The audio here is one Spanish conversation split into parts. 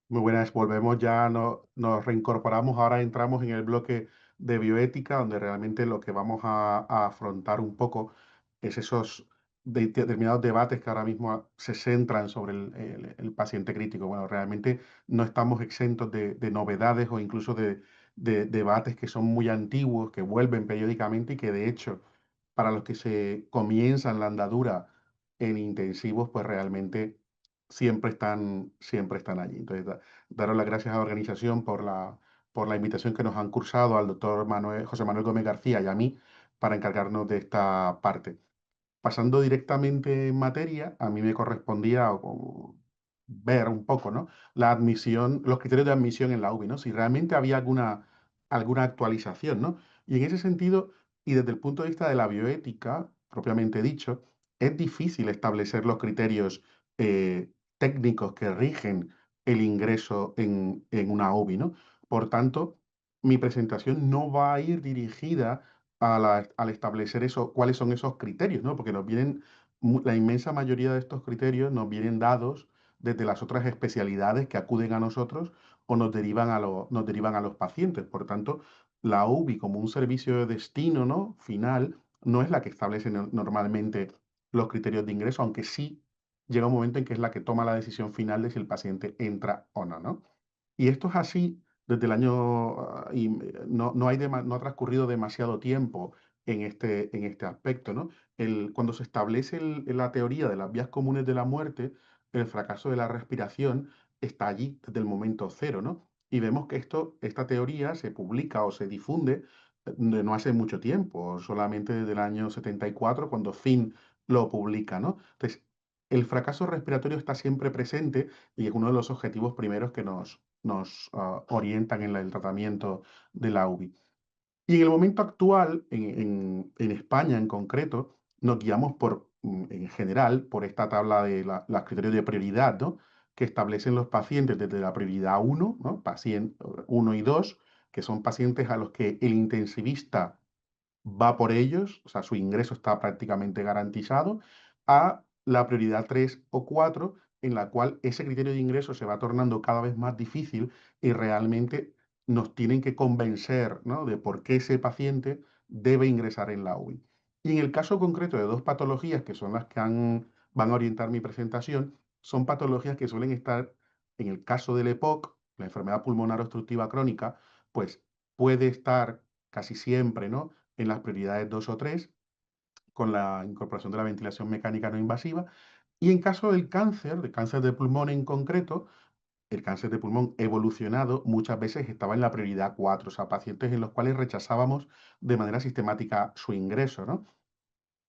Muy buenas, volvemos ya, nos reincorporamos, ahora entramos en el bloque de bioética, donde realmente lo que vamos a afrontar un poco es esos determinados debates que ahora mismo se centran sobre el paciente crítico. Bueno, realmente no estamos exentos de novedades o incluso de debates que son muy antiguos, que vuelven periódicamente y que de hecho, para los que se comienzan la andadura en intensivos, pues realmente siempre están allí. Entonces, daros las gracias a la organización por la invitación que nos han cursado al doctor José Manuel Gómez García y a mí para encargarnos de esta parte. Pasando directamente en materia, a mí me correspondía ver un poco, ¿no? La admisión, los criterios de admisión en la UBI, ¿no? Si realmente había alguna actualización, ¿no? Y en ese sentido, y desde el punto de vista de la bioética, propiamente dicho, es difícil establecer los criterios técnicos que rigen el ingreso en una UBI, ¿no? Por tanto, mi presentación no va a ir dirigida al establecer eso, cuáles son esos criterios, ¿no? Porque la inmensa mayoría de estos criterios nos vienen dados desde las otras especialidades que acuden a nosotros o nos derivan a los pacientes. Por tanto, la UBI como un servicio de destino, ¿no? Final, no es la que establece normalmente los criterios de ingreso, aunque sí llega un momento en que es la que toma la decisión final de si el paciente entra o no, ¿no? Y esto es así desde el año, no ha transcurrido demasiado tiempo en este aspecto, ¿no? Cuando se establece la teoría de las vías comunes de la muerte, el fracaso de la respiración está allí desde el momento cero, ¿no? Y vemos que esta teoría se publica o se difunde de no hace mucho tiempo, solamente desde el año 74, cuando Finn lo publica, ¿no? Entonces, el fracaso respiratorio está siempre presente y es uno de los objetivos primeros que nos orientan en el tratamiento de la UBI. Y en el momento actual, en España en concreto, nos guiamos en general por esta tabla de los criterios de prioridad, ¿no? Que establecen los pacientes desde la prioridad uno, ¿no? Paciente 1 y 2, que son pacientes a los que el intensivista va por ellos, o sea, su ingreso está prácticamente garantizado, a la prioridad 3 o 4, en la cual ese criterio de ingreso se va tornando cada vez más difícil y realmente nos tienen que convencer, ¿no? De por qué ese paciente debe ingresar en la UBI. Y en el caso concreto de dos patologías que son las que van a orientar mi presentación, son patologías que suelen estar, en el caso del EPOC, la enfermedad pulmonar obstructiva crónica, pues puede estar casi siempre, ¿no? En las prioridades 2 o 3 con la incorporación de la ventilación mecánica no invasiva. Y en caso del cáncer de pulmón en concreto, el cáncer de pulmón evolucionado muchas veces estaba en la prioridad 4, o sea, pacientes en los cuales rechazábamos de manera sistemática su ingreso, ¿no?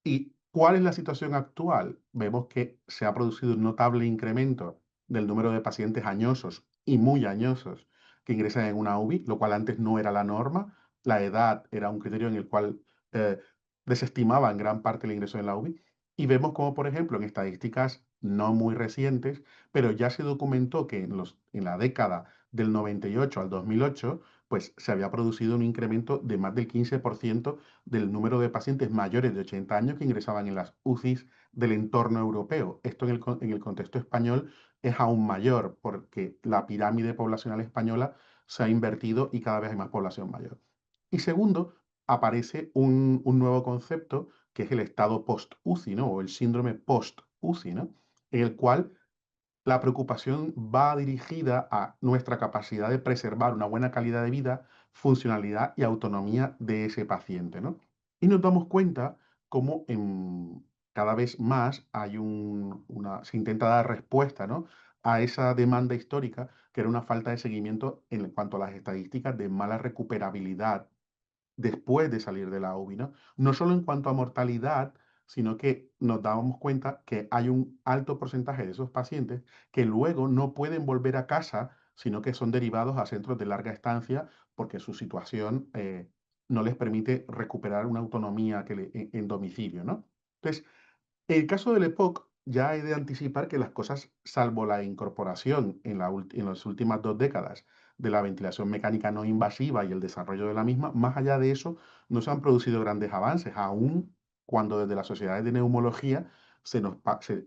¿Y cuál es la situación actual? Vemos que se ha producido un notable incremento del número de pacientes añosos y muy añosos que ingresan en una UBI, lo cual antes no era la norma. La edad era un criterio en el cual eh, desestimaba en gran parte el ingreso en la UBI. Y vemos como, por ejemplo, en estadísticas no muy recientes, pero ya se documentó que en la década del 98 al 2008, pues se había producido un incremento de más del 15% del número de pacientes mayores de 80 años que ingresaban en las UCIs del entorno europeo. Esto en el contexto español es aún mayor porque la pirámide poblacional española se ha invertido y cada vez hay más población mayor. Y segundo, aparece un nuevo concepto que es el estado post-UCI, ¿no? O el síndrome post-UCI, ¿no? En el cual la preocupación va dirigida a nuestra capacidad de preservar una buena calidad de vida, funcionalidad y autonomía de ese paciente, ¿no? Y nos damos cuenta cómo cada vez más se intenta dar respuesta, ¿no? A esa demanda histórica que era una falta de seguimiento en cuanto a las estadísticas de mala recuperabilidad después de salir de la UBI, ¿no? No solo en cuanto a mortalidad, sino que nos dábamos cuenta que hay un alto porcentaje de esos pacientes que luego no pueden volver a casa, sino que son derivados a centros de larga estancia porque su situación no les permite recuperar una autonomía en domicilio, ¿no? Entonces, en el caso del EPOC, ya he de anticipar que las cosas, salvo la incorporación en las últimas 2 décadas de la ventilación mecánica no invasiva y el desarrollo de la misma, más allá de eso, no se han producido grandes avances, aún cuando desde las sociedades de neumología se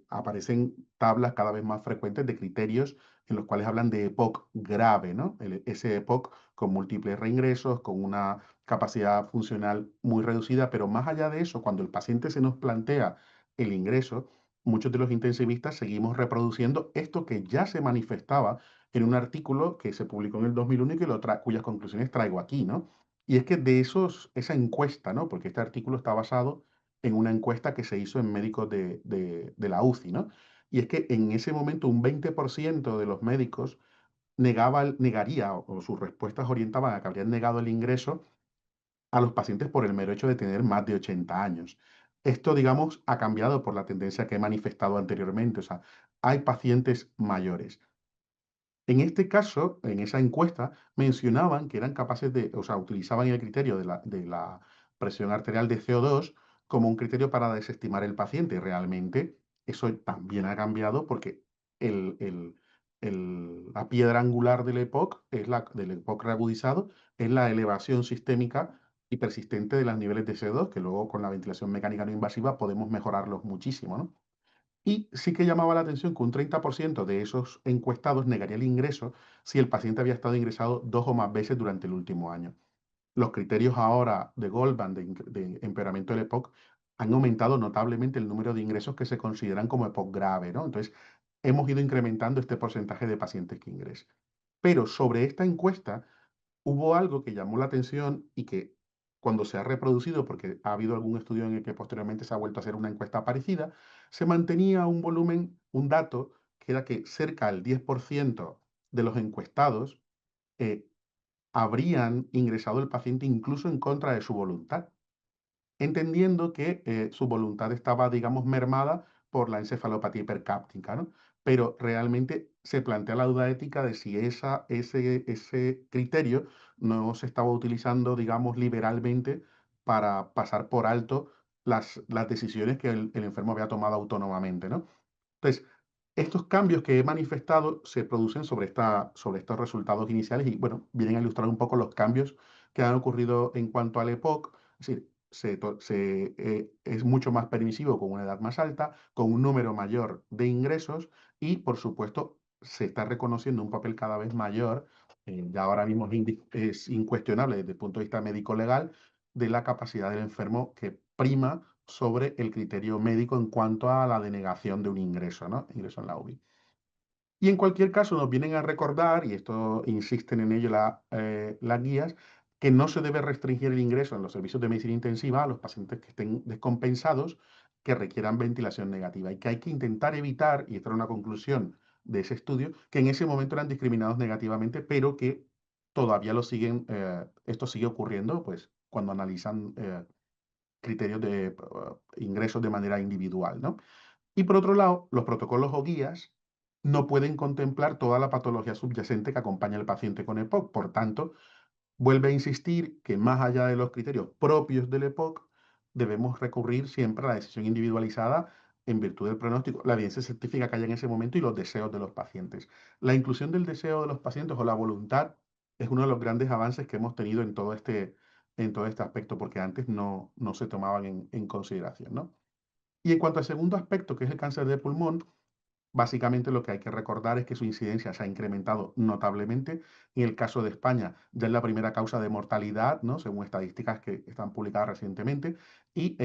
aparecen tablas cada vez más frecuentes de criterios en los cuales hablan de EPOC grave, ¿no? Ese EPOC con múltiples reingresos, con una capacidad funcional muy reducida, pero más allá de eso, cuando el paciente se nos plantea el ingreso, muchos de los intensivistas seguimos reproduciendo esto que ya se manifestaba en un artículo que se publicó en el 2001 y cuyas conclusiones traigo aquí, ¿no? Y es que esa encuesta, ¿no? Porque este artículo está basado en una encuesta que se hizo en médicos de la UCI, ¿no? Y es que en ese momento un 20% de los médicos negaría o sus respuestas orientaban a que habrían negado el ingreso a los pacientes por el mero hecho de tener más de 80 años. Esto, digamos, ha cambiado por la tendencia que he manifestado anteriormente. O sea, hay pacientes mayores. En este caso, en esa encuesta, mencionaban que eran capaces de, o sea, utilizaban el criterio de la presión arterial de CO2 como un criterio para desestimar el paciente. Realmente, eso también ha cambiado porque el, el- la piedra angular del EPOC, del EPOC reagudizado, es la elevación sistémica y persistente de los niveles de CO2, que luego con la ventilación mecánica no invasiva podemos mejorarlos muchísimo, ¿no? Y sí que llamaba la atención que un 30% de esos encuestados negaría el ingreso si el paciente había estado ingresado 2 o más veces durante el último año. Los criterios ahora de Goldman de empeoramiento del EPOC han aumentado notablemente el número de ingresos que se consideran como EPOC grave, ¿no? Entonces, hemos ido incrementando este porcentaje de pacientes que ingresan. Pero sobre esta encuesta, hubo algo que llamó la atención y que cuando se ha reproducido, porque ha habido algún estudio en el que posteriormente se ha vuelto a hacer una encuesta parecida, se mantenía un volumen, un dato, que era que cerca del 10% de los encuestados eh, habrían ingresado el paciente incluso en contra de su voluntad, entendiendo que su voluntad estaba, digamos, mermada por la encefalopatía hipercáptica, ¿no? Pero realmente se plantea la duda ética de si ese criterio no se estaba utilizando, digamos, liberalmente para pasar por alto las decisiones que el enfermo había tomado autónomamente, ¿no? Entonces, estos cambios que he manifestado se producen sobre estos resultados iniciales y, bueno, vienen a ilustrar un poco los cambios que han ocurrido en cuanto al EPOC. Es decir, es mucho más permisivo con una edad más alta, con un número mayor de ingresos y, por supuesto, se está reconociendo un papel cada vez mayor, ya ahora mismo es incuestionable desde el punto de vista médico-legal, de la capacidad del enfermo que prima sobre el criterio médico en cuanto a la denegación de un ingreso, ¿no? Ingreso en la UBI. Y en cualquier caso nos vienen a recordar, y esto insisten en ello las guías, que no se debe restringir el ingreso en los servicios de medicina intensiva a los pacientes que estén descompensados, que requieran ventilación negativa, y que hay que intentar evitar, y esta era una conclusión de ese estudio, que en ese momento eran discriminados negativamente, pero que todavía esto sigue ocurriendo, pues, cuando analizan criterios de ingresos de manera individual, ¿no? Y por otro lado, los protocolos o guías no pueden contemplar toda la patología subyacente que acompaña al paciente con EPOC. Por tanto, vuelve a insistir que más allá de los criterios propios del EPOC, debemos recurrir siempre a la decisión individualizada en virtud del pronóstico, la evidencia científica que haya en ese momento y los deseos de los pacientes. La inclusión del deseo de los pacientes o la voluntad es uno de los grandes avances que hemos tenido en todo este aspecto, porque antes no se tomaban en consideración, ¿no? Y en cuanto al segundo aspecto, que es el cáncer de pulmón, básicamente lo que hay que recordar es que su incidencia se ha incrementado notablemente. En el caso de España, ya es la primera causa de mortalidad, ¿no? Según estadísticas que están publicadas recientemente, y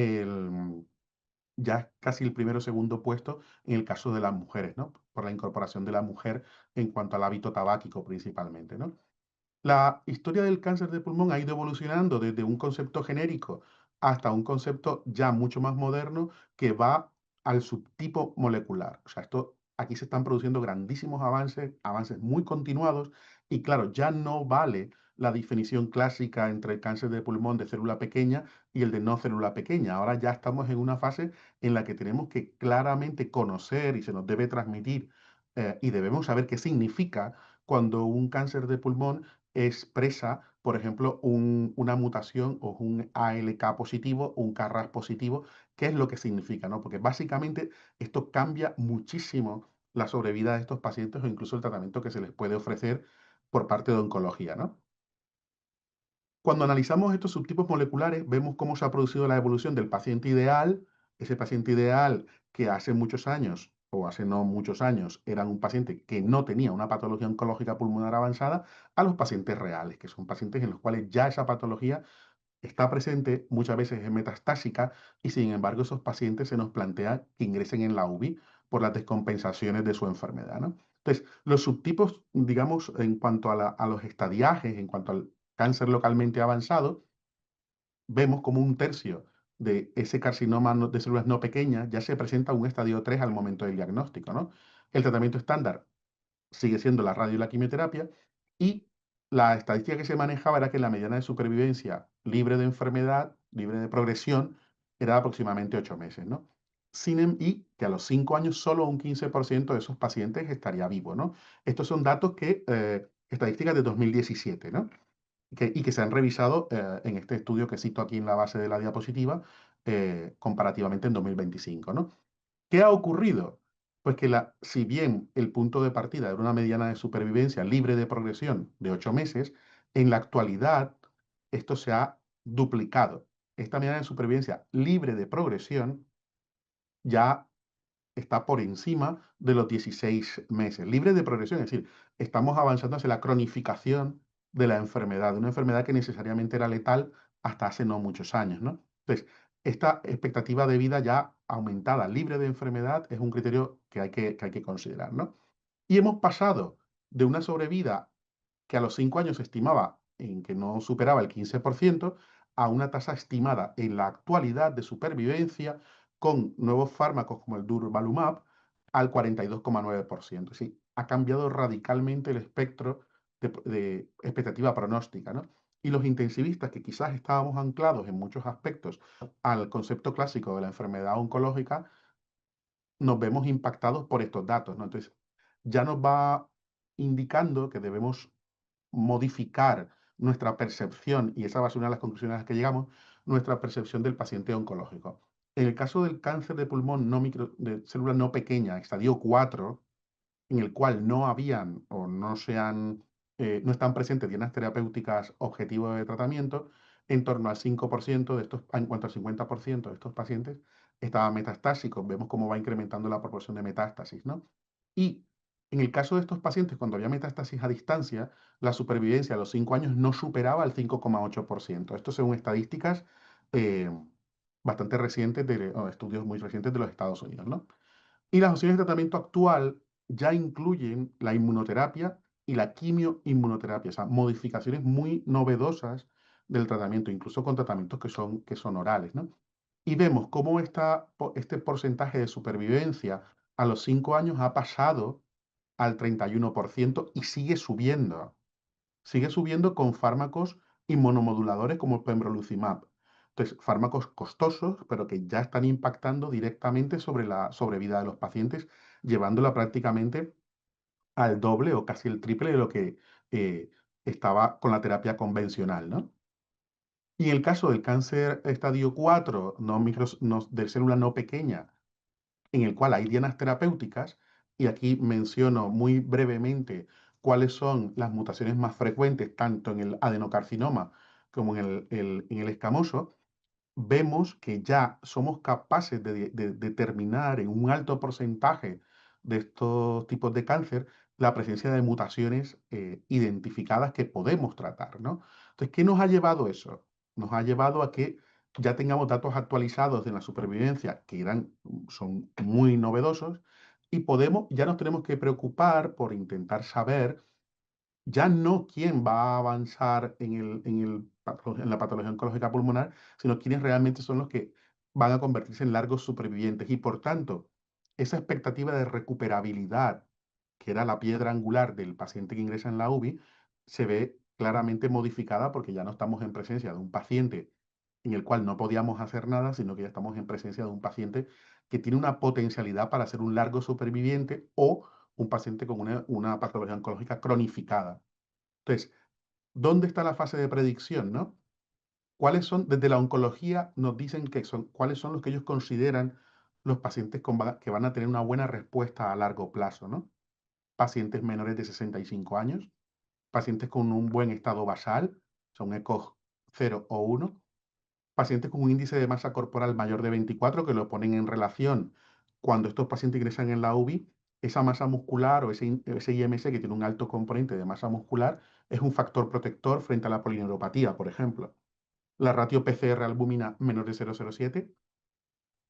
ya es casi el primero o segundo puesto en el caso de las mujeres, ¿no? Por la incorporación de la mujer en cuanto al hábito tabáquico principalmente, ¿no? La historia del cáncer de pulmón ha ido evolucionando desde un concepto genérico hasta un concepto ya mucho más moderno que va al subtipo molecular. O sea, aquí se están produciendo grandísimos avances, avances muy continuados, y claro, ya no vale la definición clásica entre el cáncer de pulmón de célula pequeña y el de no célula pequeña. Ahora ya estamos en una fase en la que tenemos que claramente conocer y se nos debe transmitir y debemos saber qué significa cuando un cáncer de pulmón expresa, por ejemplo, una mutación o un ALK positivo, un KRAS positivo, qué es lo que significa, ¿no? Porque básicamente esto cambia muchísimo la sobrevida de estos pacientes o incluso el tratamiento que se les puede ofrecer por parte de oncología, ¿no? Cuando analizamos estos subtipos moleculares, vemos cómo se ha producido la evolución del paciente ideal, ese paciente ideal que hace muchos años o hace no muchos años eran un paciente que no tenía una patología oncológica pulmonar avanzada, a los pacientes reales, que son pacientes en los cuales ya esa patología está presente, muchas veces es metastásica, y sin embargo esos pacientes se nos plantea que ingresen en la UBI por las descompensaciones de su enfermedad, ¿no? Entonces, los subtipos, digamos, en cuanto a los estadiajes, en cuanto al cáncer localmente avanzado, vemos como un tercio de ese carcinoma de células no pequeñas ya se presenta un estadio 3 al momento del diagnóstico, ¿no? El tratamiento estándar sigue siendo la radio y la quimioterapia, y la estadística que se manejaba era que la mediana de supervivencia libre de enfermedad, libre de progresión, era aproximadamente 8 meses, ¿no? Y que a los 5 años solo un 15% de esos pacientes estaría vivo, ¿no? Estos son datos estadísticas de 2017, ¿no? Y que se han revisado en este estudio que cito aquí en la base de la diapositiva, comparativamente en 2025, ¿no? ¿Qué ha ocurrido? Pues que si bien el punto de partida era una mediana de supervivencia libre de progresión de 8 meses, en la actualidad esto se ha duplicado. Esta mediana de supervivencia libre de progresión ya está por encima de los 16 meses, libre de progresión, es decir, estamos avanzando hacia la cronificación de la enfermedad, una enfermedad que necesariamente era letal hasta hace no muchos años, ¿no? Entonces, esta expectativa de vida ya aumentada, libre de enfermedad, es un criterio que hay que considerar, ¿no? Y hemos pasado de una sobrevida que a los 5 años se estimaba en que no superaba el 15%, a una tasa estimada en la actualidad de supervivencia con nuevos fármacos como el durvalumab al 42,9%. Sí, ha cambiado radicalmente el espectro de expectativa pronóstica, ¿no? Y los intensivistas, que quizás estábamos anclados en muchos aspectos al concepto clásico de la enfermedad oncológica, nos vemos impactados por estos datos, ¿no? Entonces, ya nos va indicando que debemos modificar nuestra percepción, y esa va a ser una de las conclusiones a las que llegamos, nuestra percepción del paciente oncológico. En el caso del cáncer de pulmón de célula no pequeña, estadio 4, en el cual no habían o no están presentes dienas terapéuticas objetivos de tratamiento, en torno al 5% de estos, en cuanto al 50% de estos pacientes estaban metastásicos. Vemos cómo va incrementando la proporción de metástasis, ¿no? Y en el caso de estos pacientes, cuando había metástasis a distancia, la supervivencia a los 5 años no superaba el 5,8%. Esto según estadísticas eh, bastante recientes, o estudios muy recientes de los Estados Unidos, ¿no? Y las opciones de tratamiento actual ya incluyen la inmunoterapia y la quimioinmunoterapia, o sea, modificaciones muy novedosas del tratamiento, incluso con tratamientos que son orales, ¿no? Y vemos cómo este porcentaje de supervivencia a los 5 años ha pasado al 31% y sigue subiendo. Sigue subiendo con fármacos inmunomoduladores como el pembrolizumab. Entonces, fármacos costosos, pero que ya están impactando directamente sobre la sobrevida de los pacientes, llevándola prácticamente al doble o casi el triple de lo que eh, estaba con la terapia convencional, ¿no? Y en el caso del cáncer estadio 4, de célula no pequeña, en el cual hay dianas terapéuticas, y aquí menciono muy brevemente cuáles son las mutaciones más frecuentes, tanto en el adenocarcinoma como en el escamoso, vemos que ya somos capaces de determinar en un alto porcentaje de estos tipos de cáncer la presencia de mutaciones identificadas que podemos tratar, ¿no? Entonces, ¿qué nos ha llevado eso? Nos ha llevado a que ya tengamos datos actualizados de la supervivencia son muy novedosos, y ya nos tenemos que preocupar por intentar saber ya no quién va a avanzar en la patología oncológica pulmonar, sino quiénes realmente son los que van a convertirse en largos supervivientes. Y por tanto, esa expectativa de recuperabilidad, que era la piedra angular del paciente que ingresa en la UBI, se ve claramente modificada, porque ya no estamos en presencia de un paciente en el cual no podíamos hacer nada, sino que ya estamos en presencia de un paciente que tiene una potencialidad para ser un largo superviviente, o un paciente con una patología oncológica cronificada. Entonces, ¿dónde está la fase de predicción, no? Desde la oncología nos dicen cuáles son los que ellos consideran los pacientes que van a tener una buena respuesta a largo plazo, ¿no? Pacientes menores de 65 años, pacientes con un buen estado basal, son ECOG 0 o 1, pacientes con un índice de masa corporal mayor de 24, que lo ponen en relación cuando estos pacientes ingresan en la UBI, esa masa muscular o ese IMC que tiene un alto componente de masa muscular es un factor protector frente a la polineuropatía, por ejemplo. La ratio PCR-albúmina menor de 0,07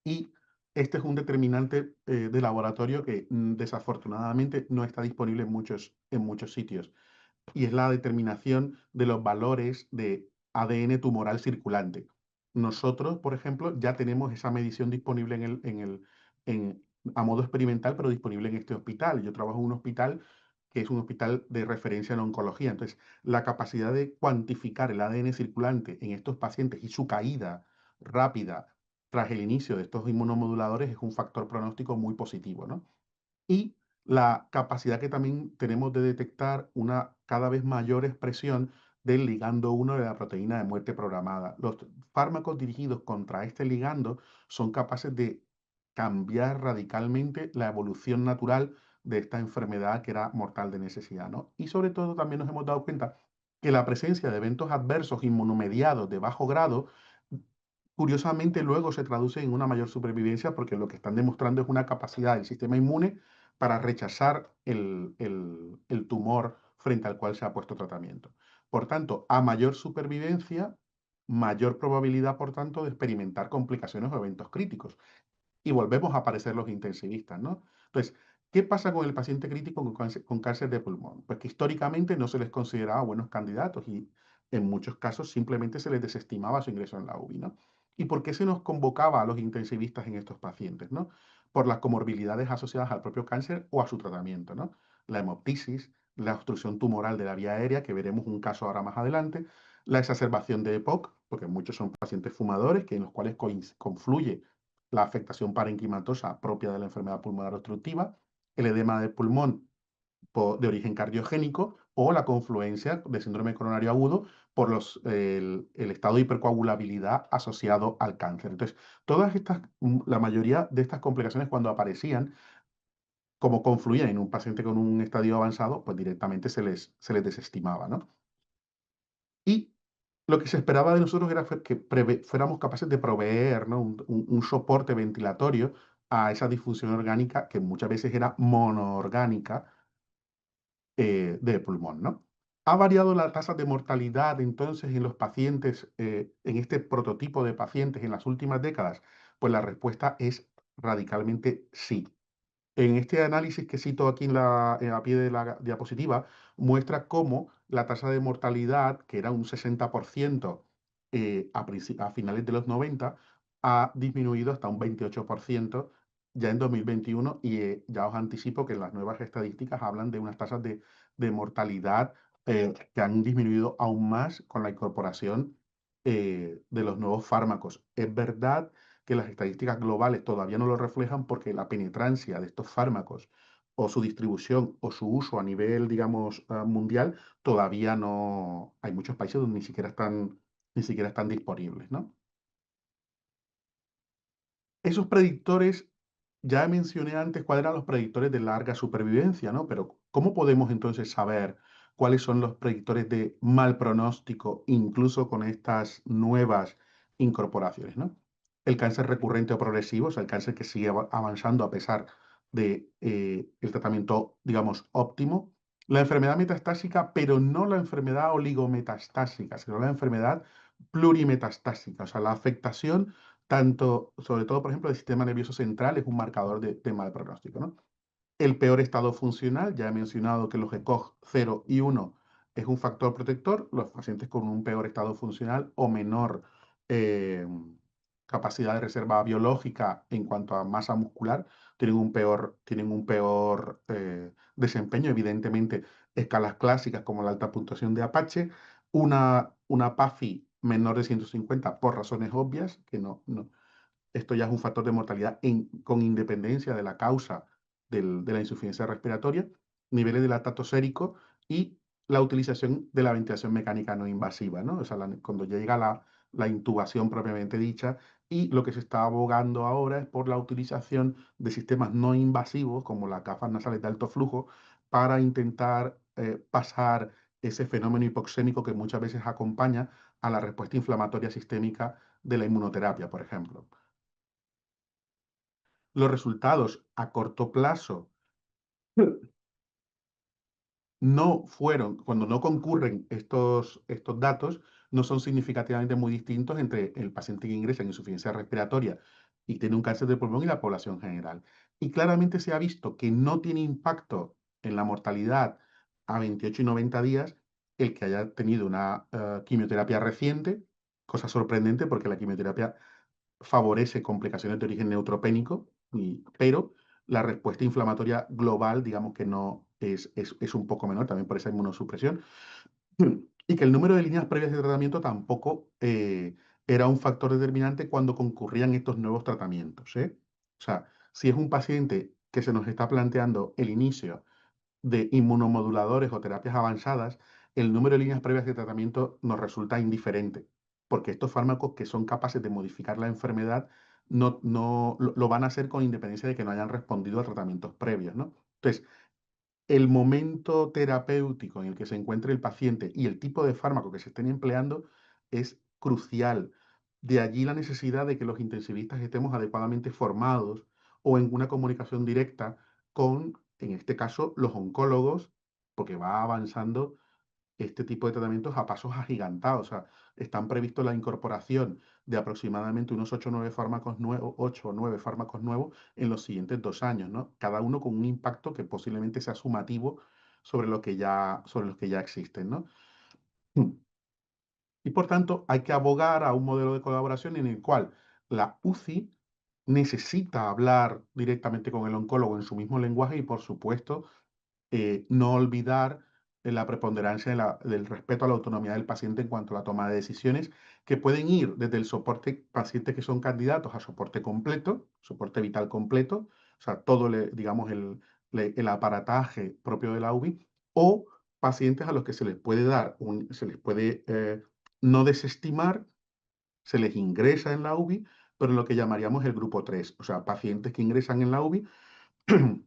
y este es un determinante de laboratorio que desafortunadamente no está disponible en muchos sitios y es la determinación de los valores de ADN tumoral circulante. Nosotros, por ejemplo, ya tenemos esa medición disponible en- a modo experimental, pero disponible en este hospital. Yo trabajo en un hospital que es un hospital de referencia en oncología. Entonces, la capacidad de cuantificar el ADN circulante en estos pacientes y su caída rápida tras el inicio de estos inmunomoduladores es un factor pronóstico muy positivo, ¿no? Y la capacidad que también tenemos de detectar una cada vez mayor expresión del ligando 1 de la proteína de muerte programada. Los fármacos dirigidos contra este ligando son capaces de cambiar radicalmente la evolución natural de esta enfermedad que era mortal de necesidad, ¿no? Y sobre todo también nos hemos dado cuenta que la presencia de eventos adversos inmunomediados de bajo grado curiosamente luego se traduce en una mayor supervivencia porque lo que están demostrando es una capacidad del sistema inmune para rechazar el tumor frente al cual se ha puesto tratamiento. Por tanto, a mayor supervivencia, mayor probabilidad, por tanto, de experimentar complicaciones o eventos críticos y volvemos a aparecer los intensivistas, ¿no? Entonces, ¿qué pasa con el paciente crítico con cáncer de pulmón? Pues que históricamente no se les consideraba buenos candidatos y en muchos casos simplemente se les desestimaba su ingreso en la UBI, ¿no? ¿Y por qué se nos convocaba a los intensivistas en estos pacientes, ¿no? Por las comorbilidades asociadas al propio cáncer o a su tratamiento, ¿no? La hemoptisis, la obstrucción tumoral de la vía aérea, que veremos un caso ahora más adelante, la exacerbación de EPOC, porque muchos son pacientes fumadores, que en los cuales confluye la afectación parenquimatosa propia de la enfermedad pulmonar obstructiva, el edema del pulmón de origen cardiogénico o la confluencia de síndrome coronario agudo por el estado de hipercoagulabilidad asociado al cáncer. Entonces, la mayoría de estas complicaciones cuando aparecían, como confluían en un paciente con un estadio avanzado, pues directamente se les desestimaba, ¿no? Y lo que se esperaba de nosotros era que fuéramos capaces de proveer, ¿no? Un soporte ventilatorio a esa disfunción orgánica que muchas veces era monoorgánica de pulmón, ¿no? ¿Ha variado la tasa de mortalidad entonces en los pacientes, en este prototipo de pacientes en las últimas décadas? Pues la respuesta es radicalmente sí. En este análisis que cito aquí a pie de la diapositiva, muestra cómo la tasa de mortalidad, que era un 60% a finales de los 90, ha disminuido hasta un 28% ya en 2021 y ya os anticipo que las nuevas estadísticas hablan de unas tasas de mortalidad que han disminuido aún más con la incorporación de los nuevos fármacos. Es verdad que las estadísticas globales todavía no lo reflejan porque la penetrancia de estos fármacos o su distribución o su uso a nivel, digamos, mundial, todavía no, hay muchos países donde ni siquiera están disponibles, ¿no? Esos predictores, ya mencioné antes cuáles eran los predictores de larga supervivencia, ¿no? Pero ¿cómo podemos entonces saber cuáles son los predictores de mal pronóstico, incluso con estas nuevas incorporaciones, ¿no? El cáncer recurrente o progresivo, o sea, el cáncer que sigue avanzando a pesar de el tratamiento, digamos, óptimo. La enfermedad metastásica, pero no la enfermedad oligometastásica, sino la enfermedad plurimetastásica, o sea, la afectación tanto, sobre todo, por ejemplo, el sistema nervioso central es un marcador de mal pronóstico, ¿no? El peor estado funcional, ya he mencionado que los ECOG 0 y 1 es un factor protector, los pacientes con un peor estado funcional o menor eh, capacidad de reserva biológica en cuanto a masa muscular tienen un peor desempeño. Evidentemente, escalas clásicas como la alta puntuación de Apache, una PAFI menor de 150 por razones obvias, que esto ya es un factor de mortalidad con independencia de la causa de la insuficiencia respiratoria, niveles de lactato sérico y la utilización de la ventilación mecánica no invasiva, ¿no? O sea, cuando llega la intubación propiamente dicha, y lo que se está abogando ahora es por la utilización de sistemas no invasivos, como las gafas nasales de alto flujo, para intentar pasar ese fenómeno hipoxémico que muchas veces acompaña a la respuesta inflamatoria sistémica de la inmunoterapia, por ejemplo. los resultados a corto plazo no fueron, cuando no concurren estos datos, no son significativamente muy distintos entre el paciente que ingresa en insuficiencia respiratoria y tiene un cáncer de pulmón y la población general. Y claramente se ha visto que no tiene impacto en la mortalidad a 28 y 90 días el que haya tenido una quimioterapia reciente, cosa sorprendente porque la quimioterapia favorece complicaciones de origen neutropénico, pero la respuesta inflamatoria global, digamos que no es un poco menor, también por esa inmunosupresión, y que el número de líneas previas de tratamiento tampoco era un factor determinante cuando concurrían estos nuevos tratamientos, ¿eh? O sea, si es un paciente que se nos está planteando el inicio de inmunomoduladores o terapias avanzadas, el número de líneas previas de tratamiento nos resulta indiferente, porque estos fármacos que son capaces de modificar la enfermedad no lo van a hacer con independencia de que no hayan respondido a tratamientos previos, ¿no? Entonces, el momento terapéutico en el que se encuentre el paciente y el tipo de fármaco que se estén empleando es crucial. De allí la necesidad de que los intensivistas estemos adecuadamente formados o en una comunicación directa con, en este caso, los oncólogos, porque va avanzando este tipo de tratamientos a pasos agigantados. O sea, están previstos la incorporación de aproximadamente unos 8 o 9 fármacos nuevos, 8 o 9 fármacos nuevos en los siguientes 2 años, ¿no? Cada uno con un impacto que posiblemente sea sumativo sobre los que ya existen, ¿no? Y por tanto, hay que abogar a un modelo de colaboración en el cual la UCI necesita hablar directamente con el oncólogo en su mismo lenguaje y, por supuesto, no olvidar la preponderancia del respeto a la autonomía del paciente en cuanto a la toma de decisiones, que pueden ir desde el soporte, pacientes que son candidatos a soporte completo, soporte vital completo, o sea, todo, digamos, el aparataje propio de la UBI, o pacientes a los que se les puede dar, se les puede no desestimar, se les ingresa en la UBI, pero en lo que llamaríamos el grupo 3, o sea, pacientes que ingresan en la UBI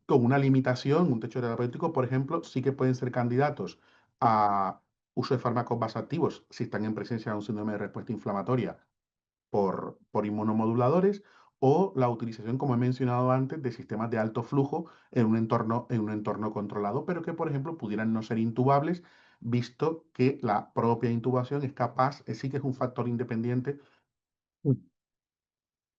con una limitación, un techo terapéutico, por ejemplo, sí que pueden ser candidatos a uso de fármacos vasoactivos si están en presencia de un síndrome de respuesta inflamatoria por inmunomoduladores o la utilización, como he mencionado antes, de sistemas de alto flujo en un entorno controlado, pero que, por ejemplo, pudieran no ser intubables, visto que la propia intubación es capaz, sí que es un factor independiente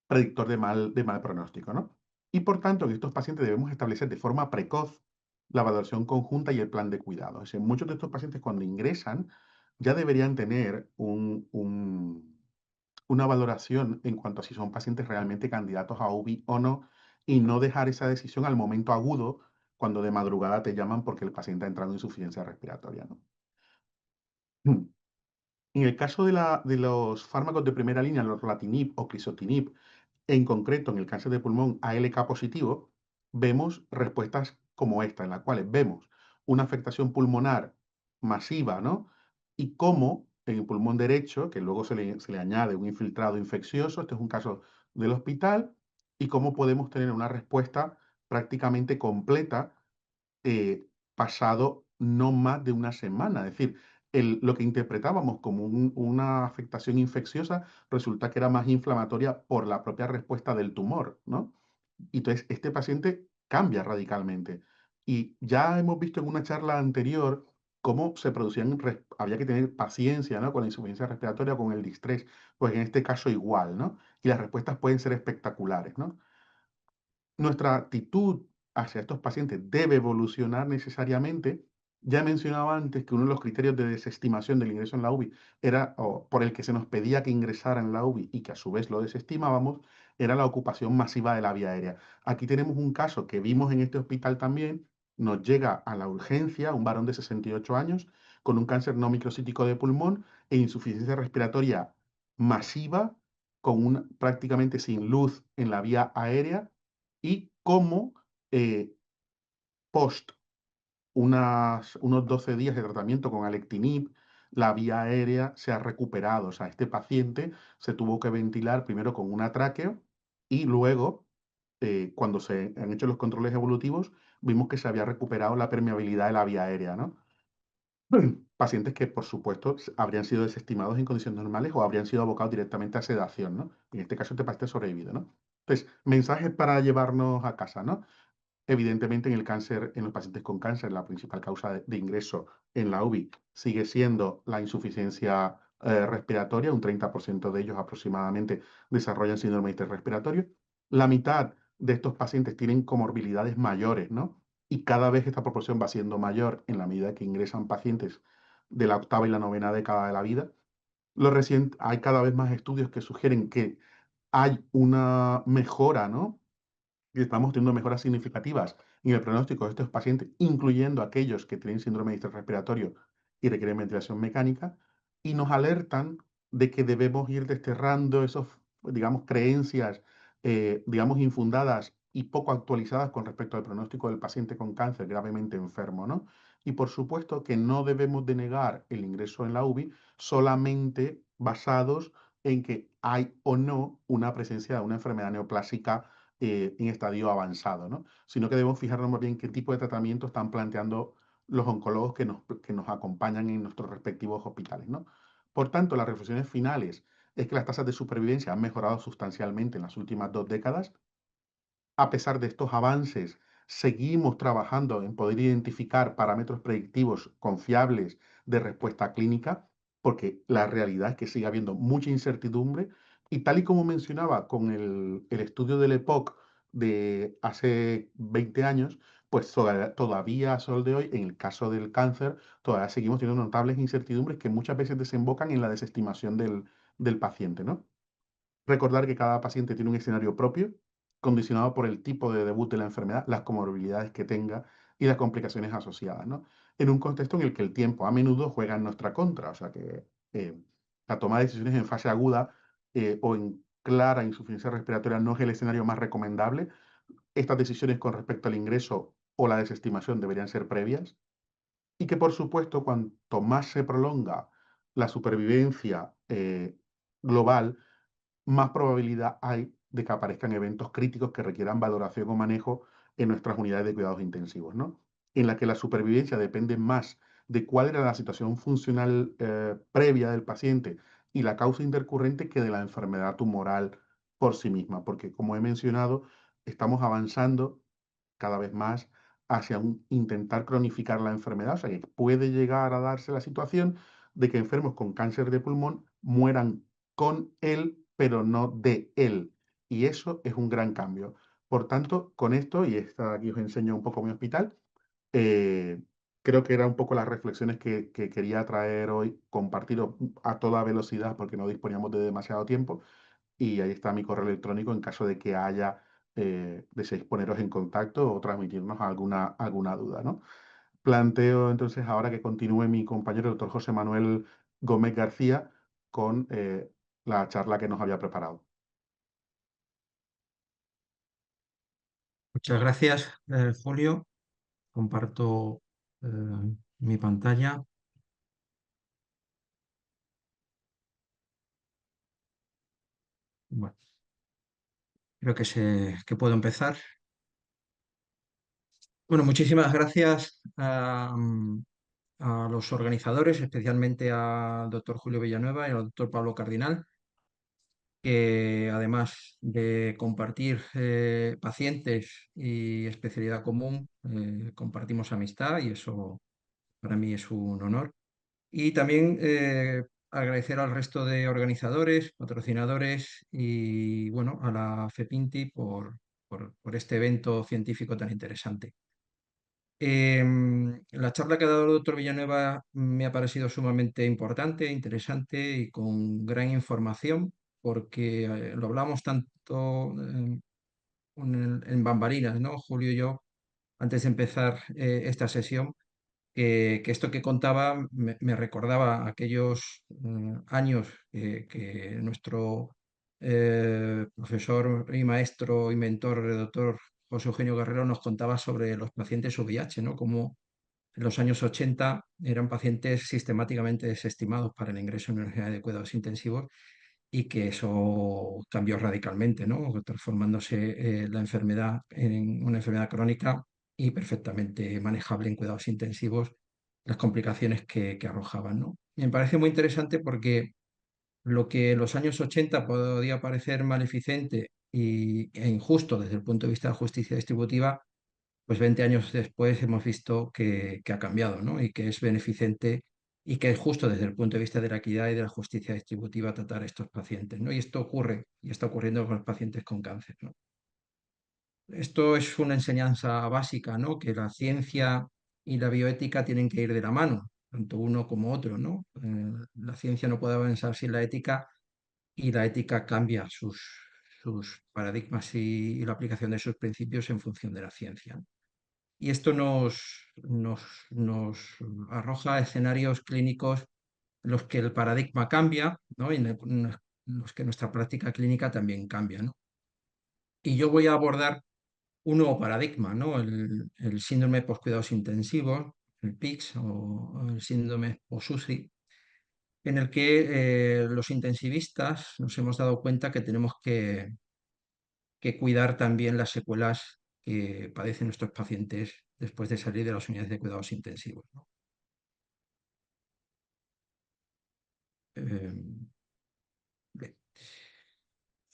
predictor de mal pronóstico, ¿no? Y por tanto, en estos pacientes debemos establecer de forma precoz la valoración conjunta y el plan de cuidado. Es decir, muchos de estos pacientes cuando ingresan ya deberían tener una valoración en cuanto a si son pacientes realmente candidatos a UBI o no, y no dejar esa decisión al momento agudo, cuando de madrugada te llaman porque el paciente ha entrado en insuficiencia respiratoria, ¿no? En el caso de los fármacos de primera línea, los lorlatinib o crizotinib, en concreto, en el cáncer de pulmón ALK positivo, vemos respuestas como esta, en las cuales vemos una afectación pulmonar masiva, ¿no? Y cómo en el pulmón derecho, que luego se le añade un infiltrado infeccioso, este es un caso del hospital, y cómo podemos tener una respuesta prácticamente completa pasado no más de una semana. Es decir, lo que interpretábamos como una afectación infecciosa resulta que era más inflamatoria por la propia respuesta del tumor, ¿no? Y entonces, este paciente cambia radicalmente. Y ya hemos visto en una charla anterior cómo se producían, había que tener paciencia, ¿no? Con la insuficiencia respiratoria, con el distrés, pues en este caso igual, ¿no? Y las respuestas pueden ser espectaculares, ¿no? Nuestra actitud hacia estos pacientes debe evolucionar necesariamente. Ya he mencionado antes que uno de los criterios de desestimación del ingreso en la UBI era, o por el que se nos pedía que ingresara en la UBI y que a su vez lo desestimábamos, era la ocupación masiva de la vía aérea. Aquí tenemos un caso que vimos en este hospital también, nos llega a la urgencia un varón de 68 años con un cáncer no microcítico de pulmón e insuficiencia respiratoria masiva, prácticamente sin luz en la vía aérea y cómo eh, post unos 12 días de tratamiento con alectinib, la vía aérea se ha recuperado. O sea, este paciente se tuvo que ventilar primero con una tráqueo y luego, cuando se han hecho los controles evolutivos, vimos que se había recuperado la permeabilidad de la vía aérea, ¿no? Pacientes que, por supuesto, habrían sido desestimados en condiciones normales o habrían sido abocados directamente a sedación, ¿no? En este caso, este paciente ha sobrevivido, ¿no? Entonces, mensajes para llevarnos a casa, ¿no? Evidentemente, en el cáncer, en los pacientes con cáncer, la principal causa de ingreso en la UBI sigue siendo la insuficiencia respiratoria. Un 30% de ellos aproximadamente desarrollan síndrome interrespiratorio. La mitad de estos pacientes tienen comorbilidades mayores, ¿no? Y cada vez esta proporción va siendo mayor en la medida que ingresan pacientes de la octava y la novena década de la vida. Hay cada vez más estudios que sugieren que hay una mejora, ¿no? Y estamos teniendo mejoras significativas en el pronóstico de estos pacientes, incluyendo aquellos que tienen síndrome de distrés respiratorio y requieren ventilación mecánica, y nos alertan de que debemos ir desterrando esos, digamos, creencias, digamos, infundadas y poco actualizadas con respecto al pronóstico del paciente con cáncer gravemente enfermo, ¿no? Y por supuesto que no debemos denegar el ingreso en la UBI solamente basados en que hay o no una presencia de una enfermedad neoplásica en estadio avanzado, ¿no? Sino que debemos fijarnos más bien qué tipo de tratamiento están planteando los oncólogos que nos acompañan en nuestros respectivos hospitales, ¿no? Por tanto, las reflexiones finales es que las tasas de supervivencia han mejorado sustancialmente en las últimas 2 décadas. A pesar de estos avances, seguimos trabajando en poder identificar parámetros predictivos confiables de respuesta clínica, porque la realidad es que sigue habiendo mucha incertidumbre y tal y como mencionaba con el estudio del EPOC de hace 20 años, pues todavía a sol de hoy, en el caso del cáncer, todavía seguimos teniendo notables incertidumbres que muchas veces desembocan en la desestimación del paciente, ¿no? Recordar que cada paciente tiene un escenario propio, condicionado por el tipo de debut de la enfermedad, las comorbilidades que tenga y las complicaciones asociadas, ¿no? En un contexto en el que el tiempo a menudo juega en nuestra contra, o sea que la toma de decisiones en fase aguda o en clara insuficiencia respiratoria no es el escenario más recomendable. Estas decisiones con respecto al ingreso o la desestimación deberían ser previas y que, por supuesto, cuanto más se prolonga la supervivencia global, más probabilidad hay de que aparezcan eventos críticos que requieran valoración o manejo en nuestras unidades de cuidados intensivos, ¿no? En la que la supervivencia depende más de cuál era la situación funcional previa del paciente y la causa intercurrente que de la enfermedad tumoral por sí misma, porque como he mencionado, estamos avanzando cada vez más hacia intentar cronificar la enfermedad, o sea que puede llegar a darse la situación de que enfermos con cáncer de pulmón mueran con él, pero no de él. Y eso es un gran cambio. Por tanto, con esto, y esta aquí os enseño un poco mi hospital, eh, creo que eran un poco las reflexiones que quería traer hoy, compartir a toda velocidad porque no disponíamos de demasiado tiempo. Y ahí está mi correo electrónico en caso de que haya, deseéis poneros en contacto o transmitirnos alguna duda, ¿no? Planteo entonces ahora que continúe mi compañero, el doctor José Manuel Gómez García, con la charla que nos había preparado. Muchas gracias, Julio. Comparto eh, mi pantalla. Bueno, creo que puedo empezar. Bueno, muchísimas gracias a los organizadores, especialmente al doctor Julio Villanueva y al doctor Pablo Cardinal, que además de compartir pacientes y especialidad común, compartimos amistad y eso para mí es un honor. Y también agradecer al resto de organizadores, patrocinadores y bueno, a la FEPINTI por este evento científico tan interesante. La charla que ha dado el doctor Villanueva me ha parecido sumamente importante, interesante y con gran información, porque lo hablamos tanto en bambalinas, ¿no? Julio y yo, antes de empezar esta sesión que esto que contaba me recordaba aquellos años que nuestro profesor y maestro y mentor, el doctor José Eugenio Guerrero, nos contaba sobre los pacientes VIH, ¿no? Como en los años 80 eran pacientes sistemáticamente desestimados para el ingreso en unidad de cuidados intensivos y que eso cambió radicalmente, ¿no? Transformándose la enfermedad en una enfermedad crónica y perfectamente manejable en cuidados intensivos, las complicaciones que arrojaban, ¿no? Me parece muy interesante porque lo que en los años 80 podía parecer maleficente e injusto desde el punto de vista de la justicia distributiva, pues 20 años después hemos visto que ha cambiado, ¿no? Y que es beneficente y que es justo desde el punto de vista de la equidad y de la justicia distributiva tratar a estos pacientes, ¿no? Y esto ocurre y está ocurriendo con los pacientes con cáncer, ¿no? Esto es una enseñanza básica, ¿no? Que la ciencia y la bioética tienen que ir de la mano, tanto uno como otro, ¿no? La ciencia no puede avanzar sin la ética y la ética cambia sus paradigmas y la aplicación de sus principios en función de la ciencia, ¿no? Y esto nos arroja escenarios clínicos en los que el paradigma cambia, ¿no? Y en los que nuestra práctica clínica también cambia, ¿no? Y yo voy a abordar un nuevo paradigma, ¿no? El síndrome post-cuidados intensivos, el PICS o el síndrome post-UCI, en el que los intensivistas nos hemos dado cuenta que tenemos que cuidar también las secuelas que padecen nuestros pacientes después de salir de las unidades de cuidados intensivos, ¿no? Eh, bien.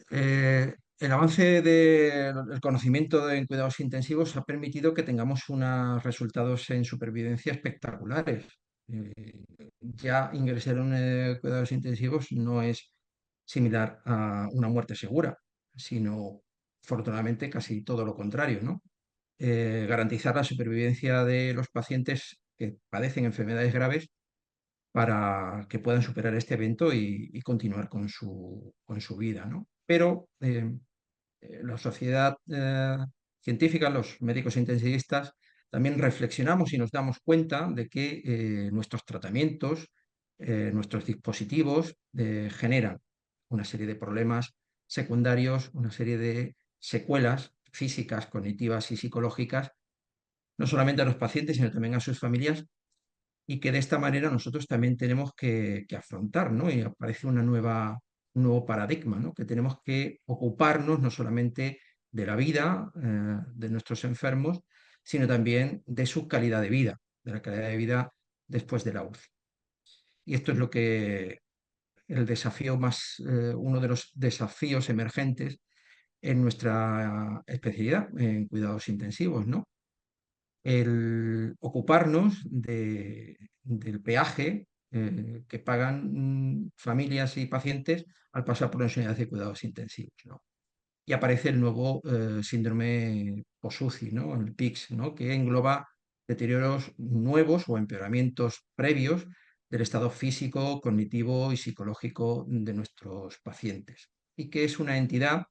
El avance del conocimiento en cuidados intensivos ha permitido que tengamos unos resultados en supervivencia espectaculares. Ya ingresar en cuidados intensivos no es similar a una muerte segura, sino afortunadamente casi todo lo contrario, ¿no? Garantizar la supervivencia de los pacientes que padecen enfermedades graves para que puedan superar este evento y continuar con su vida, ¿no? Pero la sociedad científica, los médicos intensivistas, también reflexionamos y nos damos cuenta de que nuestros tratamientos, nuestros dispositivos generan una serie de problemas secundarios, una serie de secuelas físicas, cognitivas y psicológicas, no solamente a los pacientes, sino también a sus familias, y que de esta manera nosotros también tenemos que afrontar, ¿no? Y aparece un nuevo paradigma, ¿no? Que tenemos que ocuparnos no solamente de la vida de nuestros enfermos, sino también de su calidad de vida, de la calidad de vida después de la UCI. Y esto es lo que el desafío más, uno de los desafíos emergentes en nuestra especialidad, en cuidados intensivos, ¿no? El ocuparnos del peaje que pagan familias y pacientes al pasar por las unidades de cuidados intensivos, ¿no? Y aparece el nuevo síndrome post-UCI, ¿no? El PICS, ¿no? Que engloba deterioros nuevos o empeoramientos previos del estado físico, cognitivo y psicológico de nuestros pacientes. Y que es una entidad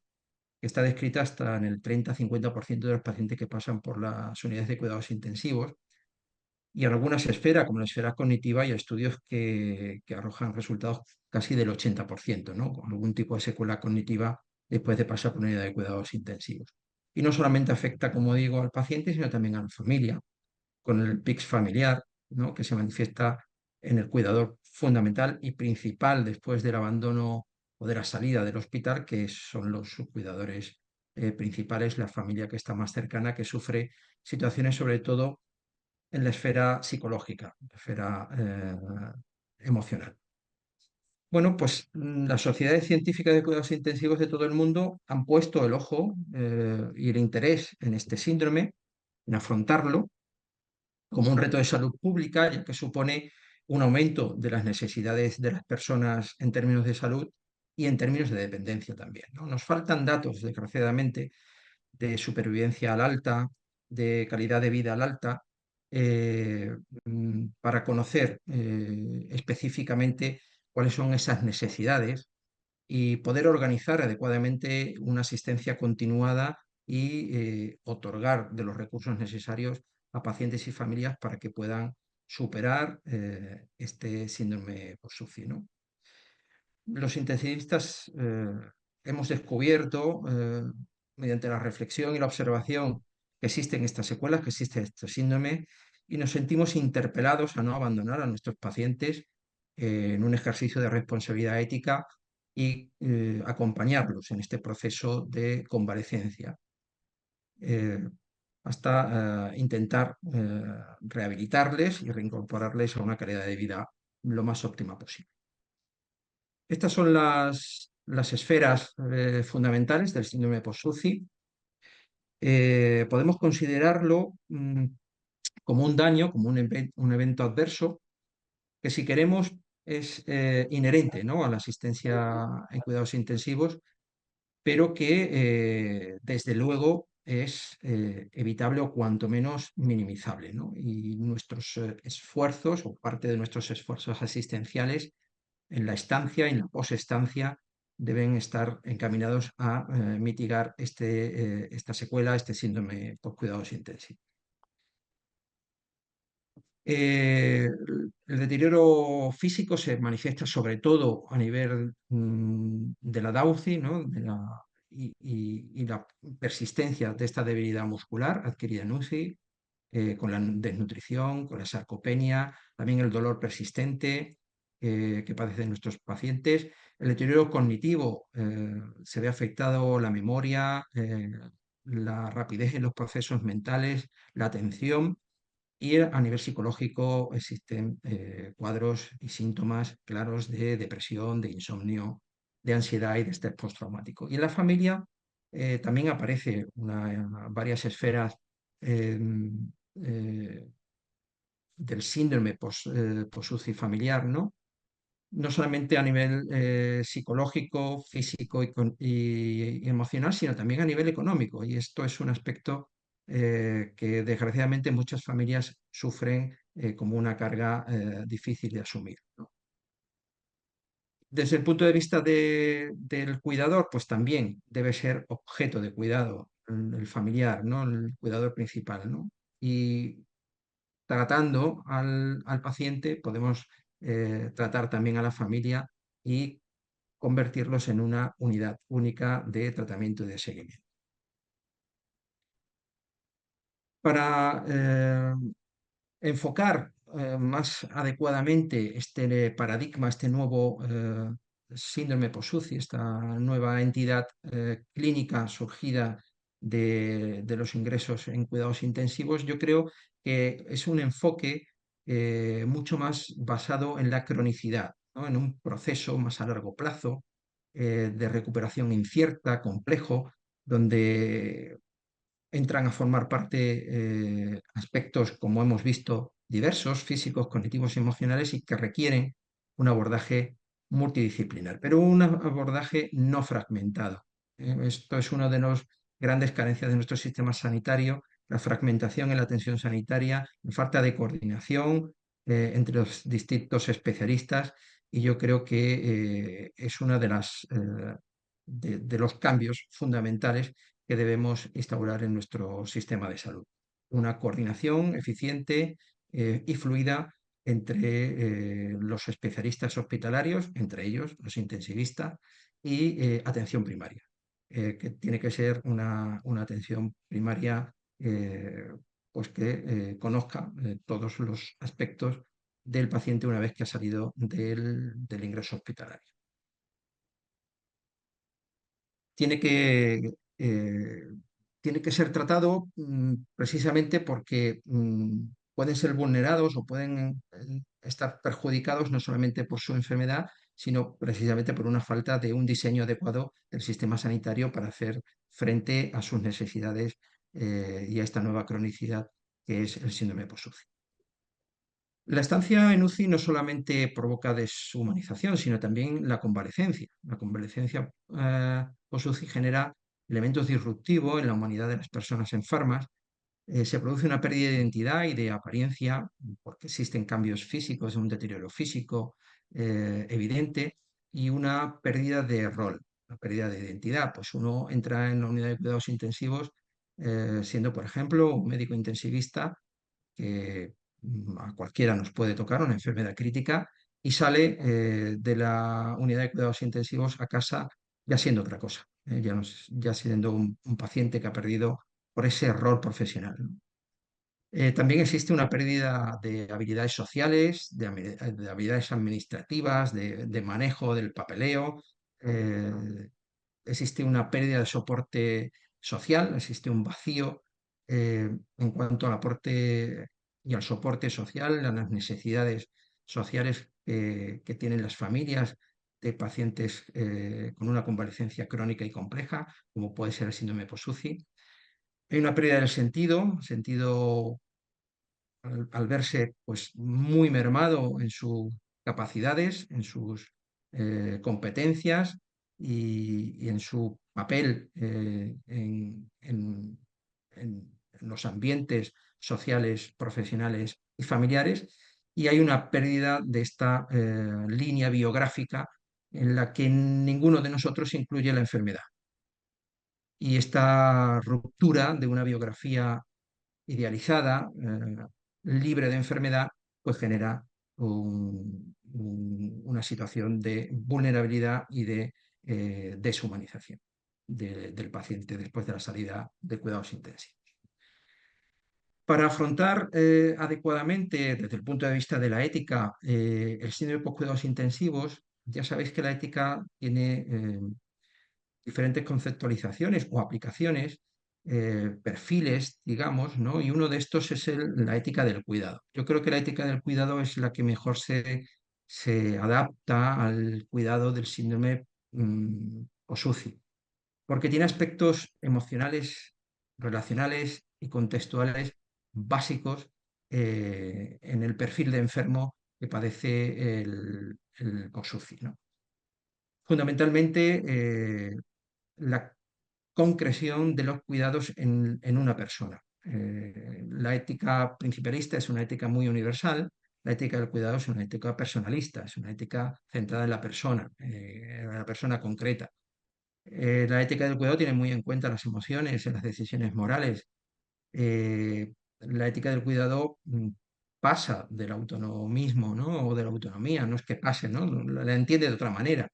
que está descrita hasta en el 30-50% de los pacientes que pasan por las unidades de cuidados intensivos. Y en algunas esferas, como la esfera cognitiva, hay estudios que arrojan resultados casi del 80%, ¿no? Con algún tipo de secuela cognitiva después de pasar por una unidad de cuidados intensivos. Y no solamente afecta, como digo, al paciente, sino también a la familia, con el PICS familiar, ¿no? Que se manifiesta en el cuidador fundamental y principal después del abandono o de la salida del hospital, que son los cuidadores principales, la familia que está más cercana, que sufre situaciones sobre todo en la esfera psicológica, la esfera emocional. Bueno, pues las sociedades científicas de cuidados intensivos de todo el mundo han puesto el ojo y el interés en este síndrome, en afrontarlo como un reto de salud pública, ya que supone un aumento de las necesidades de las personas en términos de salud y en términos de dependencia también, ¿no? Nos faltan datos, desgraciadamente, de supervivencia al alta, de calidad de vida al alta, para conocer específicamente cuáles son esas necesidades y poder organizar adecuadamente una asistencia continuada y otorgar de los recursos necesarios a pacientes y familias para que puedan superar este síndrome post-UCI, ¿no? Los intensivistas hemos descubierto, mediante la reflexión y la observación, que existen estas secuelas, que existe este síndrome, y nos sentimos interpelados a no abandonar a nuestros pacientes en un ejercicio de responsabilidad ética y acompañarlos en este proceso de convalecencia, eh, hasta intentar rehabilitarles y reincorporarles a una calidad de vida lo más óptima posible. Estas son las esferas fundamentales del síndrome post-UCI, podemos considerarlo como un daño, como un evento adverso, que si queremos es inherente, ¿no?, a la asistencia en cuidados intensivos, pero que desde luego es evitable o cuanto menos minimizable, ¿no? Y nuestros esfuerzos o parte de nuestros esfuerzos asistenciales en la estancia y en la posestancia deben estar encaminados a mitigar esta secuela, este síndrome por cuidados intensivos. El deterioro físico se manifiesta sobre todo a nivel de la DAUCI, ¿no?, y la persistencia de esta debilidad muscular adquirida en UCI, con la desnutrición, con la sarcopenia, también el dolor persistente que padecen nuestros pacientes. El deterioro cognitivo, se ve afectado la memoria, la rapidez en los procesos mentales, la atención, y a nivel psicológico existen cuadros y síntomas claros de depresión, de insomnio, de ansiedad y de estrés postraumático. Y en la familia también aparece varias esferas eh, eh, del síndrome post-UCI familiar, ¿no? No solamente a nivel psicológico, físico y emocional, sino también a nivel económico. Y esto es un aspecto que desgraciadamente muchas familias sufren como una carga difícil de asumir, ¿no? Desde el punto de vista del cuidador, pues también debe ser objeto de cuidado el familiar, ¿no?, el cuidador principal, ¿no? Y tratando al paciente podemos tratar también a la familia y convertirlos en una unidad única de tratamiento y de seguimiento. Para enfocar más adecuadamente este paradigma, este nuevo síndrome post-UCI, esta nueva entidad clínica surgida de los ingresos en cuidados intensivos, yo creo que es un enfoque mucho más basado en la cronicidad, ¿no?, en un proceso más a largo plazo de recuperación incierta, complejo, donde entran a formar parte aspectos, como hemos visto, diversos, físicos, cognitivos y emocionales, y que requieren un abordaje multidisciplinar, pero un abordaje no fragmentado. Esto es una de las grandes carencias de nuestro sistema sanitario, la fragmentación en la atención sanitaria, la falta de coordinación entre los distintos especialistas, y yo creo que es uno de los cambios fundamentales que debemos instaurar en nuestro sistema de salud. Una coordinación eficiente y fluida entre los especialistas hospitalarios, entre ellos los intensivistas, y atención primaria, que tiene que ser una atención primaria pues que conozca todos los aspectos del paciente una vez que ha salido del ingreso hospitalario. Tiene que, eh, tiene que ser tratado precisamente porque pueden ser vulnerados o pueden estar perjudicados no solamente por su enfermedad, sino precisamente por una falta de un diseño adecuado del sistema sanitario para hacer frente a sus necesidades y a esta nueva cronicidad que es el síndrome post-UCI. La estancia en UCI no solamente provoca deshumanización, sino también la convalecencia. La convalecencia post-UCI genera elementos disruptivos en la humanidad de las personas enfermas. Se produce una pérdida de identidad y de apariencia porque existen cambios físicos, un deterioro físico evidente, y una pérdida de rol, una pérdida de identidad. Pues uno entra en la unidad de cuidados intensivos siendo, por ejemplo, un médico intensivista que a cualquiera nos puede tocar, una enfermedad crítica, y sale de la unidad de cuidados intensivos a casa ya siendo otra cosa, ya siendo un paciente que ha perdido por ese rol profesional, ¿no? También existe una pérdida de habilidades sociales, de habilidades administrativas, de manejo del papeleo. eh, Existe una pérdida de soporte social, existe un vacío en cuanto al aporte y al soporte social, a las necesidades sociales que tienen las familias de pacientes con una convalecencia crónica y compleja, como puede ser el síndrome post-UCI. Hay una pérdida del sentido al verse pues, muy mermado en sus capacidades, en sus competencias y en su papel en los ambientes sociales, profesionales y familiares. Y hay una pérdida de esta línea biográfica en la que ninguno de nosotros incluye la enfermedad. Y esta ruptura de una biografía idealizada, libre de enfermedad, pues genera una situación de vulnerabilidad y de deshumanización del paciente después de la salida de cuidados intensivos. Para afrontar adecuadamente, desde el punto de vista de la ética, el síndrome de cuidados intensivos, ya sabéis que la ética tiene diferentes conceptualizaciones o aplicaciones, perfiles, digamos, ¿no? Y uno de estos es la ética del cuidado. Yo creo que la ética del cuidado es la que mejor se adapta al cuidado del síndrome post-UCI, porque tiene aspectos emocionales, relacionales y contextuales básicos en el perfil de enfermo que padece el post-UCI, ¿no? Fundamentalmente, la concreción de los cuidados en una persona. La ética principalista es una ética muy universal, la ética del cuidado es una ética personalista, es una ética centrada en la persona concreta. La ética del cuidado tiene muy en cuenta las emociones, las decisiones morales. La ética del cuidado pasa del autonomismo, ¿no? O de la autonomía, no es que pase, ¿no? La entiende de otra manera,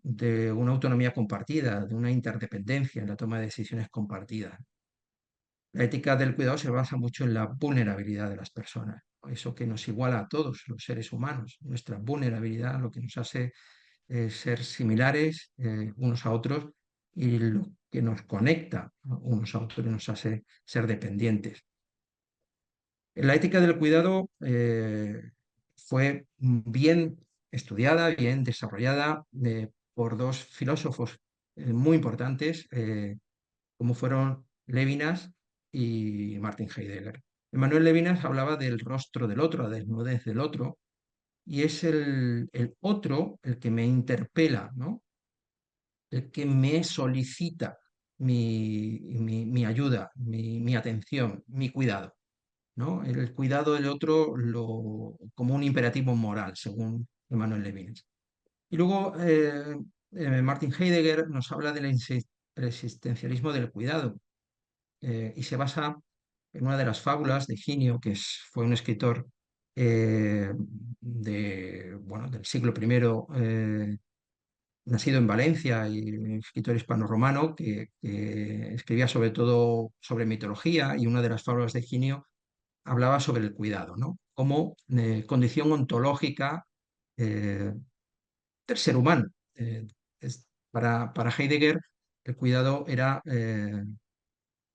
de una autonomía compartida, de una interdependencia en la toma de decisiones compartidas. La ética del cuidado se basa mucho en la vulnerabilidad de las personas, eso que nos iguala a todos los seres humanos, nuestra vulnerabilidad, lo que nos hace ser similares unos a otros y lo que nos conecta unos a otros y nos hace ser dependientes. La ética del cuidado fue bien estudiada, bien desarrollada por dos filósofos muy importantes, como fueron Levinas y Martin Heidegger. Emmanuel Levinas hablaba del rostro del otro, la desnudez del otro, y es el otro el que me interpela, ¿no? El que me solicita mi ayuda, mi atención, mi cuidado, ¿no? El cuidado del otro como un imperativo moral, según Emmanuel Levinas. Y luego Martin Heidegger nos habla del existencialismo del cuidado y se basa en una de las fábulas de Ginio, que fue un escritor bueno, del siglo I, nacido en Valencia y un escritor hispano-romano que escribía sobre todo sobre mitología, y una de las fábulas de Ginio hablaba sobre el cuidado, ¿no? Como condición ontológica del ser humano. Para Heidegger, el cuidado era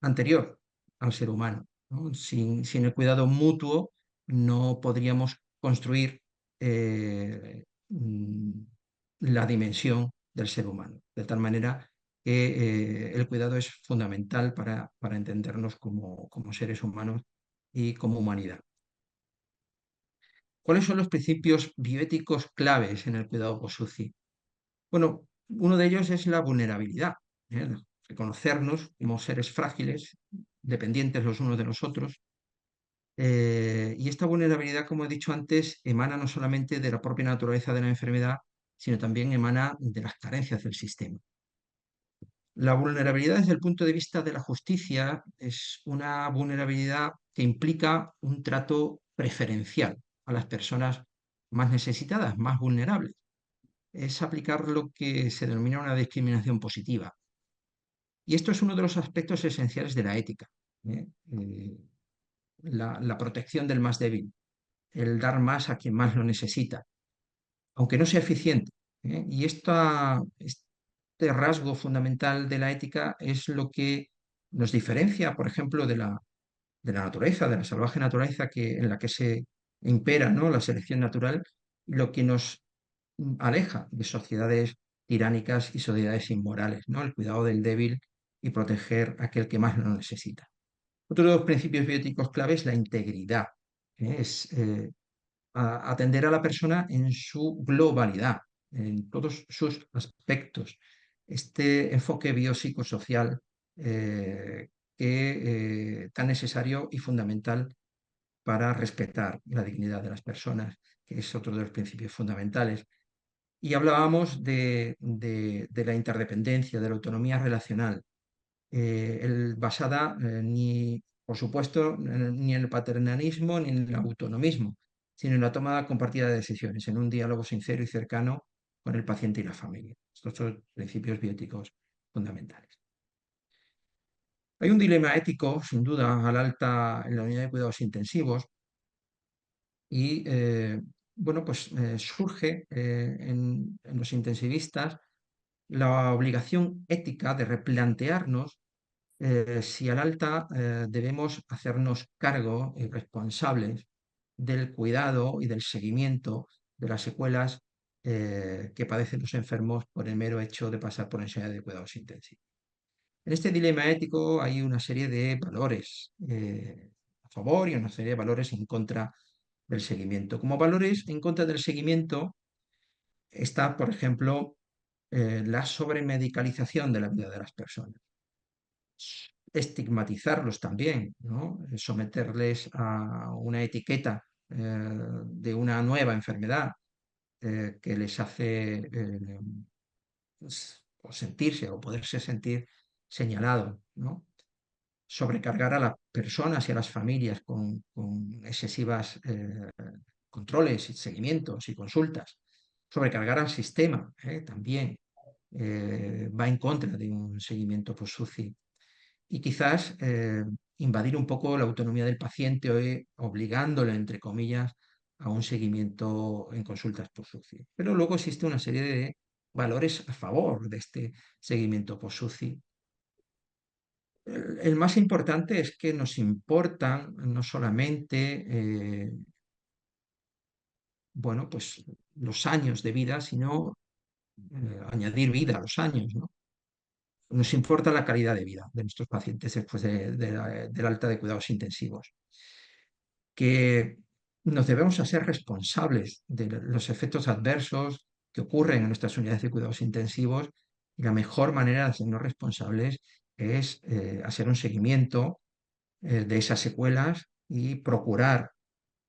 anterior al ser humano, ¿no? Sin el cuidado mutuo no podríamos construir la dimensión del ser humano, de tal manera que el cuidado es fundamental para entendernos como seres humanos y como humanidad. ¿Cuáles son los principios bioéticos claves en el cuidado post-UCI? Bueno, uno de ellos es la vulnerabilidad, ¿eh? Reconocernos como seres frágiles, dependientes los unos de los otros. Y esta vulnerabilidad, como he dicho antes, emana no solamente de la propia naturaleza de la enfermedad, sino también emana de las carencias del sistema. La vulnerabilidad desde el punto de vista de la justicia es una vulnerabilidad que implica un trato preferencial a las personas más necesitadas, más vulnerables. Es aplicar lo que se denomina una discriminación positiva. Y esto es uno de los aspectos esenciales de la ética, ¿eh? La protección del más débil, el dar más a quien más lo necesita, aunque no sea eficiente, ¿eh? Y este rasgo fundamental de la ética es lo que nos diferencia, por ejemplo, de la naturaleza, de la salvaje naturaleza en la que se impera, ¿no? La selección natural, lo que nos aleja de sociedades tiránicas y sociedades inmorales, ¿no? El cuidado del débil y proteger a aquel que más lo necesita. Otro de los principios bióticos clave es la integridad, ¿eh? Es atender a la persona en su globalidad, en todos sus aspectos. Este enfoque biopsicosocial tan necesario y fundamental para respetar la dignidad de las personas, que es otro de los principios fundamentales. Y hablábamos de la interdependencia, de la autonomía relacional, basada ni, por supuesto, ni en el paternalismo ni en el autonomismo, sino en la toma compartida de decisiones, en un diálogo sincero y cercano con el paciente y la familia. Estos son principios bióticos fundamentales. Hay un dilema ético, sin duda, al alta en la unidad de cuidados intensivos y, bueno, pues surge en los intensivistas la obligación ética de replantearnos si al alta debemos hacernos cargo y responsables del cuidado y del seguimiento de las secuelas que padecen los enfermos por el mero hecho de pasar por necesidad de cuidados intensivos. En este dilema ético hay una serie de valores a favor y una serie de valores en contra del seguimiento. Como valores en contra del seguimiento está, por ejemplo, la sobremedicalización de la vida de las personas, estigmatizarlos también, ¿no? Someterles a una etiqueta de una nueva enfermedad que les hace o sentirse o poderse sentir señalado, ¿no? Sobrecargar a las personas y a las familias con excesivas controles y seguimientos y consultas, sobrecargar al sistema también va en contra de un seguimiento post-UCI y quizás invadir un poco la autonomía del paciente obligándole, entre comillas, a un seguimiento en consultas post-UCI. Pero luego existe una serie de valores a favor de este seguimiento post-UCI. El más importante es que nos importan no solamente bueno, pues los años de vida, sino añadir vida a los años, ¿no? Nos importa la calidad de vida de nuestros pacientes después del alta de cuidados intensivos, que nos debemos hacer responsables de los efectos adversos que ocurren en nuestras unidades de cuidados intensivos y la mejor manera de hacernos responsables es hacer un seguimiento de esas secuelas y procurar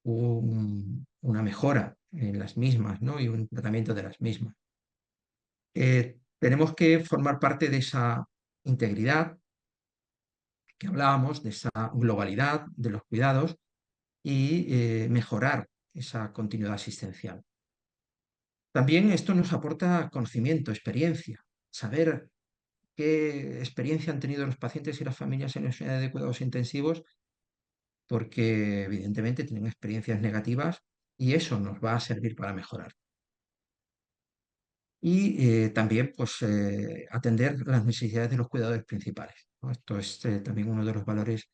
una mejora en las mismas, ¿no? Y un tratamiento de las mismas. Tenemos que formar parte de esa integridad que hablábamos, de esa globalidad de los cuidados y mejorar esa continuidad asistencial. También esto nos aporta conocimiento, experiencia, saber qué experiencia han tenido los pacientes y las familias en las unidades de cuidados intensivos, porque evidentemente tienen experiencias negativas y eso nos va a servir para mejorar. Y también pues, atender las necesidades de los cuidadores principales, ¿no? Esto es también uno de los valores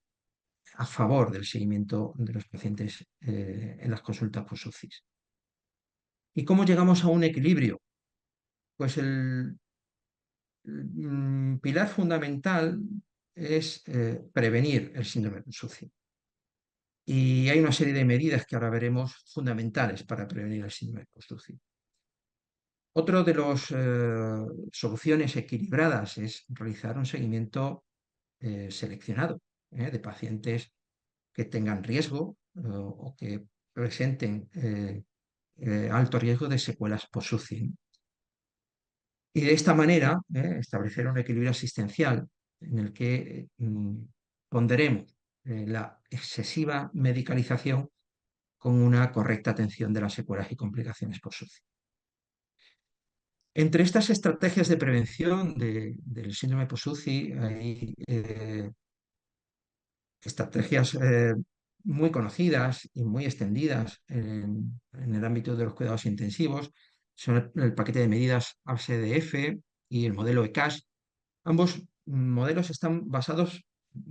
a favor del seguimiento de los pacientes en las consultas post-UCIs. ¿Y cómo llegamos a un equilibrio? Pues el pilar fundamental es prevenir el síndrome post-UCI. Y hay una serie de medidas que ahora veremos fundamentales para prevenir el síndrome post-UCI. Otro de las soluciones equilibradas es realizar un seguimiento seleccionado de pacientes que tengan riesgo o que presenten alto riesgo de secuelas post-UCI. Y de esta manera establecer un equilibrio asistencial en el que ponderemos la excesiva medicalización con una correcta atención de las secuelas y complicaciones post-UCI. Entre estas estrategias de prevención del síndrome post-UCI hay estrategias muy conocidas y muy extendidas en el ámbito de los cuidados intensivos. Son el paquete de medidas ACDF y el modelo ECAS. Ambos modelos están basados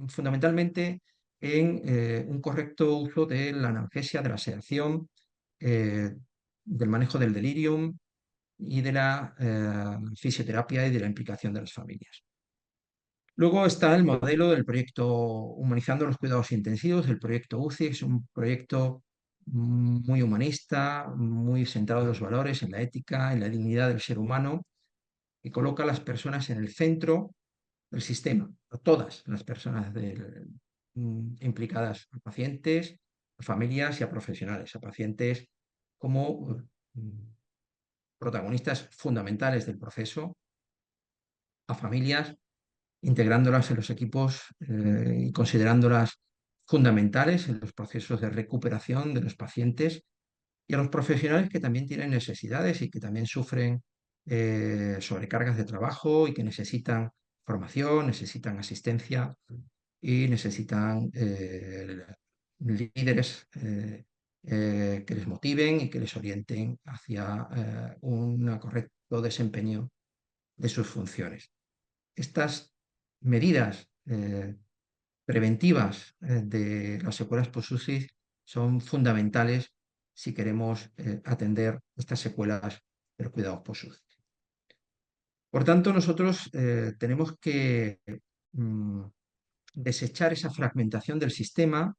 fundamentalmente en un correcto uso de la analgesia, de la sedación, del manejo del delirium y de la fisioterapia y de la implicación de las familias. Luego está el modelo del proyecto Humanizando los Cuidados Intensivos, el proyecto UCI, es un proyecto muy humanista, muy centrado en los valores, en la ética, en la dignidad del ser humano, que coloca a las personas en el centro del sistema, a todas las personas implicadas, a pacientes, a familias y a profesionales, a pacientes como protagonistas fundamentales del proceso, a familias integrándolas en los equipos y considerándolas fundamentales en los procesos de recuperación de los pacientes y a los profesionales que también tienen necesidades y que también sufren sobrecargas de trabajo y que necesitan formación, necesitan asistencia y necesitan líderes que les motiven y que les orienten hacia un correcto desempeño de sus funciones. Estas medidas preventivas de las secuelas post-UCI son fundamentales si queremos atender estas secuelas del cuidado post-UCI. Por tanto, nosotros tenemos que mm, desechar esa fragmentación del sistema,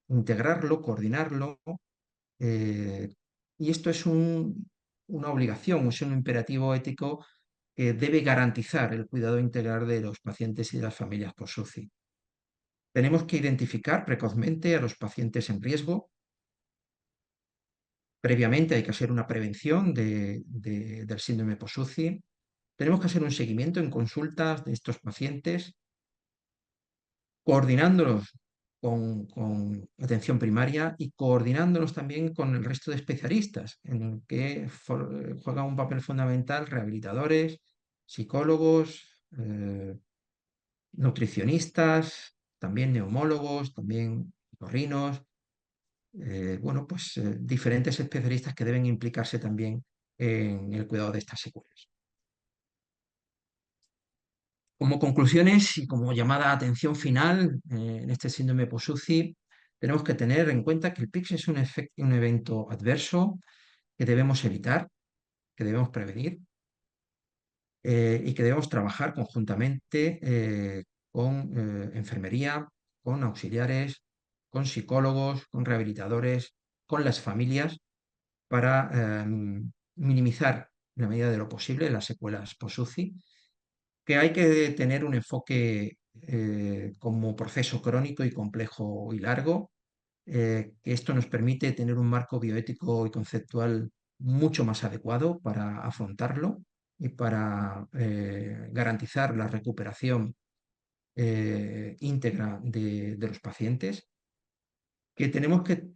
integrarlo, coordinarlo, eh, y esto es una obligación, es un imperativo ético que debe garantizar el cuidado integral de los pacientes y de las familias post-UCI. Tenemos que identificar precozmente a los pacientes en riesgo. Previamente hay que hacer una prevención del síndrome post-UCI. Tenemos que hacer un seguimiento en consultas de estos pacientes, coordinándolos con atención primaria y coordinándolos también con el resto de especialistas, en el que juegan un papel fundamental rehabilitadores, psicólogos, nutricionistas, también neumólogos, también otorrinos, bueno, pues diferentes especialistas que deben implicarse también en el cuidado de estas secuelas. Como conclusiones y como llamada a atención final en este síndrome post-UCI, tenemos que tener en cuenta que el PICS es un evento adverso que debemos evitar, que debemos prevenir y que debemos trabajar conjuntamente con enfermería, con auxiliares, con psicólogos, con rehabilitadores, con las familias para minimizar en la medida de lo posible las secuelas post-UCI, que hay que tener un enfoque como proceso crónico y complejo y largo, que esto nos permite tener un marco bioético y conceptual mucho más adecuado para afrontarlo y para garantizar la recuperación íntegra de los pacientes, que tenemos que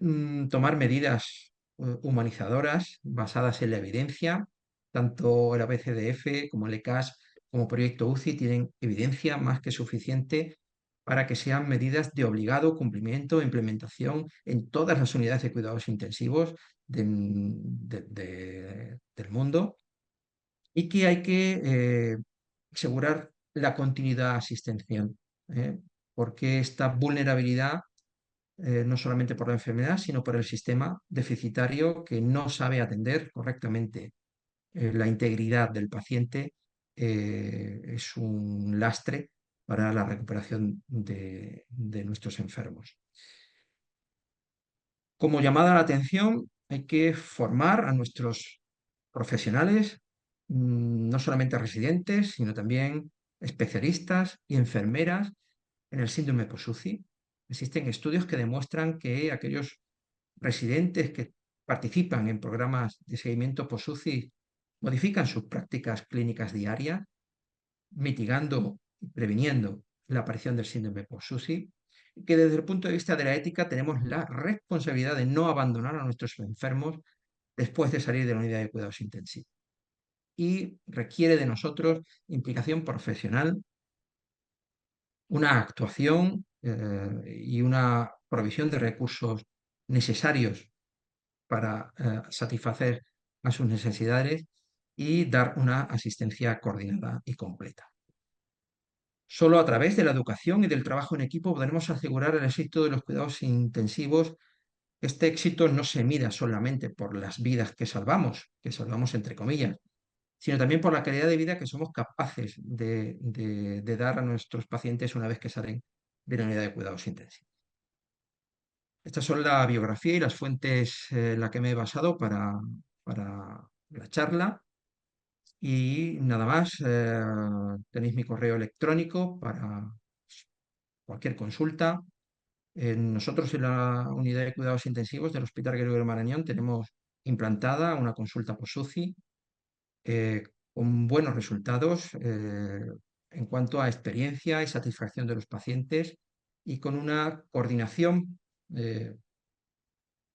tomar medidas humanizadoras basadas en la evidencia. Tanto el ABCDF como el ECAS como Proyecto UCI tienen evidencia más que suficiente para que sean medidas de obligado cumplimiento e implementación en todas las unidades de cuidados intensivos del mundo, y que hay que asegurar la continuidad asistencial, porque esta vulnerabilidad no solamente por la enfermedad, sino por el sistema deficitario que no sabe atender correctamente la integridad del paciente, es un lastre para la recuperación de nuestros enfermos. Como llamada a la atención, hay que formar a nuestros profesionales, no solamente residentes, sino también especialistas y enfermeras en el síndrome post-UCI. Existen estudios que demuestran que aquellos residentes que participan en programas de seguimiento post-UCI modifican sus prácticas clínicas diarias, mitigando y previniendo la aparición del síndrome post-UCI, y que desde el punto de vista de la ética tenemos la responsabilidad de no abandonar a nuestros enfermos después de salir de la unidad de cuidados intensivos. Y requiere de nosotros implicación profesional, una actuación y una provisión de recursos necesarios para satisfacer a sus necesidades y dar una asistencia coordinada y completa. Solo a través de la educación y del trabajo en equipo podremos asegurar el éxito de los cuidados intensivos. Este éxito no se mida solamente por las vidas que salvamos entre comillas, sino también por la calidad de vida que somos capaces de dar a nuestros pacientes una vez que salen de la unidad de cuidados intensivos. Estas son la biografía y las fuentes en las que me he basado para la charla. Y nada más, tenéis mi correo electrónico para cualquier consulta. Nosotros en la unidad de cuidados intensivos del Hospital Gregorio Marañón tenemos implantada una consulta por SUCI eh, con buenos resultados en cuanto a experiencia y satisfacción de los pacientes y con una coordinación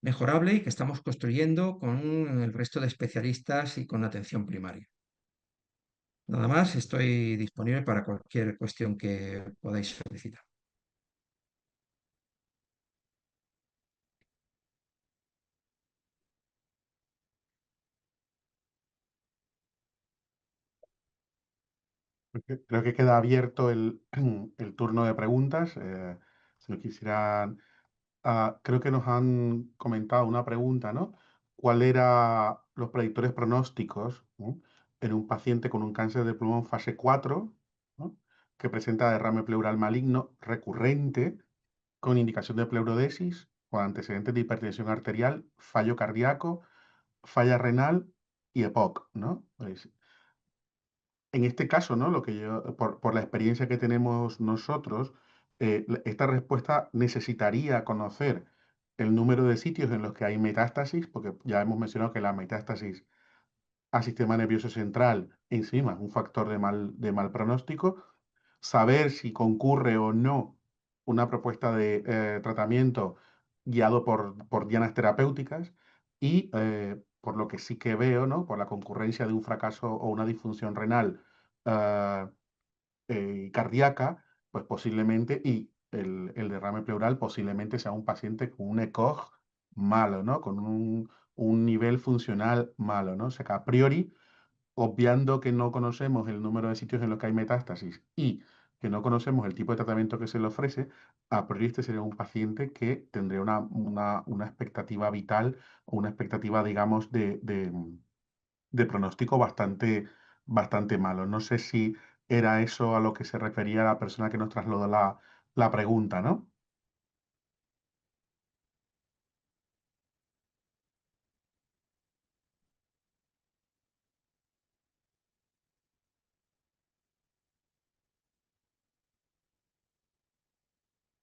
mejorable y que estamos construyendo con el resto de especialistas y con atención primaria. Nada más, estoy disponible para cualquier cuestión que podáis solicitar. Creo que queda abierto el turno de preguntas. Si no quisieran, creo que nos han comentado una pregunta, ¿no? ¿Cuál era los predictores pronósticos, ¿no? En un paciente con un cáncer de pulmón fase 4, ¿no? Que presenta derrame pleural maligno recurrente con indicación de pleurodesis, con antecedentes de hipertensión arterial, fallo cardíaco, falla renal y EPOC, ¿no? Pues, en este caso, ¿no? Lo que yo, por la experiencia que tenemos nosotros, esta respuesta necesitaría conocer el número de sitios en los que hay metástasis, porque ya hemos mencionado que la metástasis al sistema nervioso central encima es un factor de mal pronóstico, saber si concurre o no una propuesta de tratamiento guiado por dianas terapéuticas y por lo que sí que veo, ¿no? Por la concurrencia de un fracaso o una disfunción renal eh, cardíaca, pues posiblemente, y el derrame pleural posiblemente sea un paciente con un ECOG malo, ¿no? Con un nivel funcional malo, ¿no? O sea que a priori, obviando que no conocemos el número de sitios en los que hay metástasis y que no conocemos el tipo de tratamiento que se le ofrece, a priori este sería un paciente que tendría una expectativa vital o una expectativa, digamos, de pronóstico bastante malo. No sé si era eso a lo que se refería la persona que nos trasladó la pregunta, ¿no?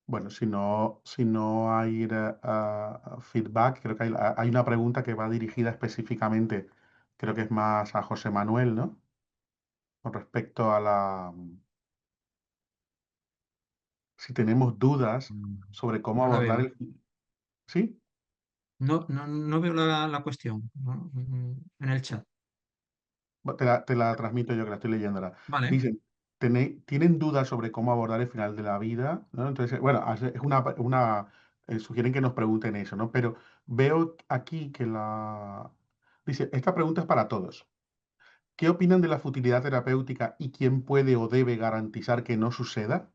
Bueno, si no hay feedback, creo que hay una pregunta que va dirigida específicamente, creo que es más a José Manuel, ¿no? Con respecto a si tenemos dudas Mm, sobre cómo No la abordar veo. el... ¿Sí? No veo la cuestión, ¿no? En el chat. Te la transmito yo que la estoy leyéndola. Vale. Dicen, ¿tienen dudas sobre cómo abordar el final de la vida? ¿No? Entonces, bueno, es sugieren que nos pregunten eso, ¿no? Pero veo aquí que Dice, esta pregunta es para todos. ¿Qué opinan de la futilidad terapéutica y quién puede o debe garantizar que no suceda?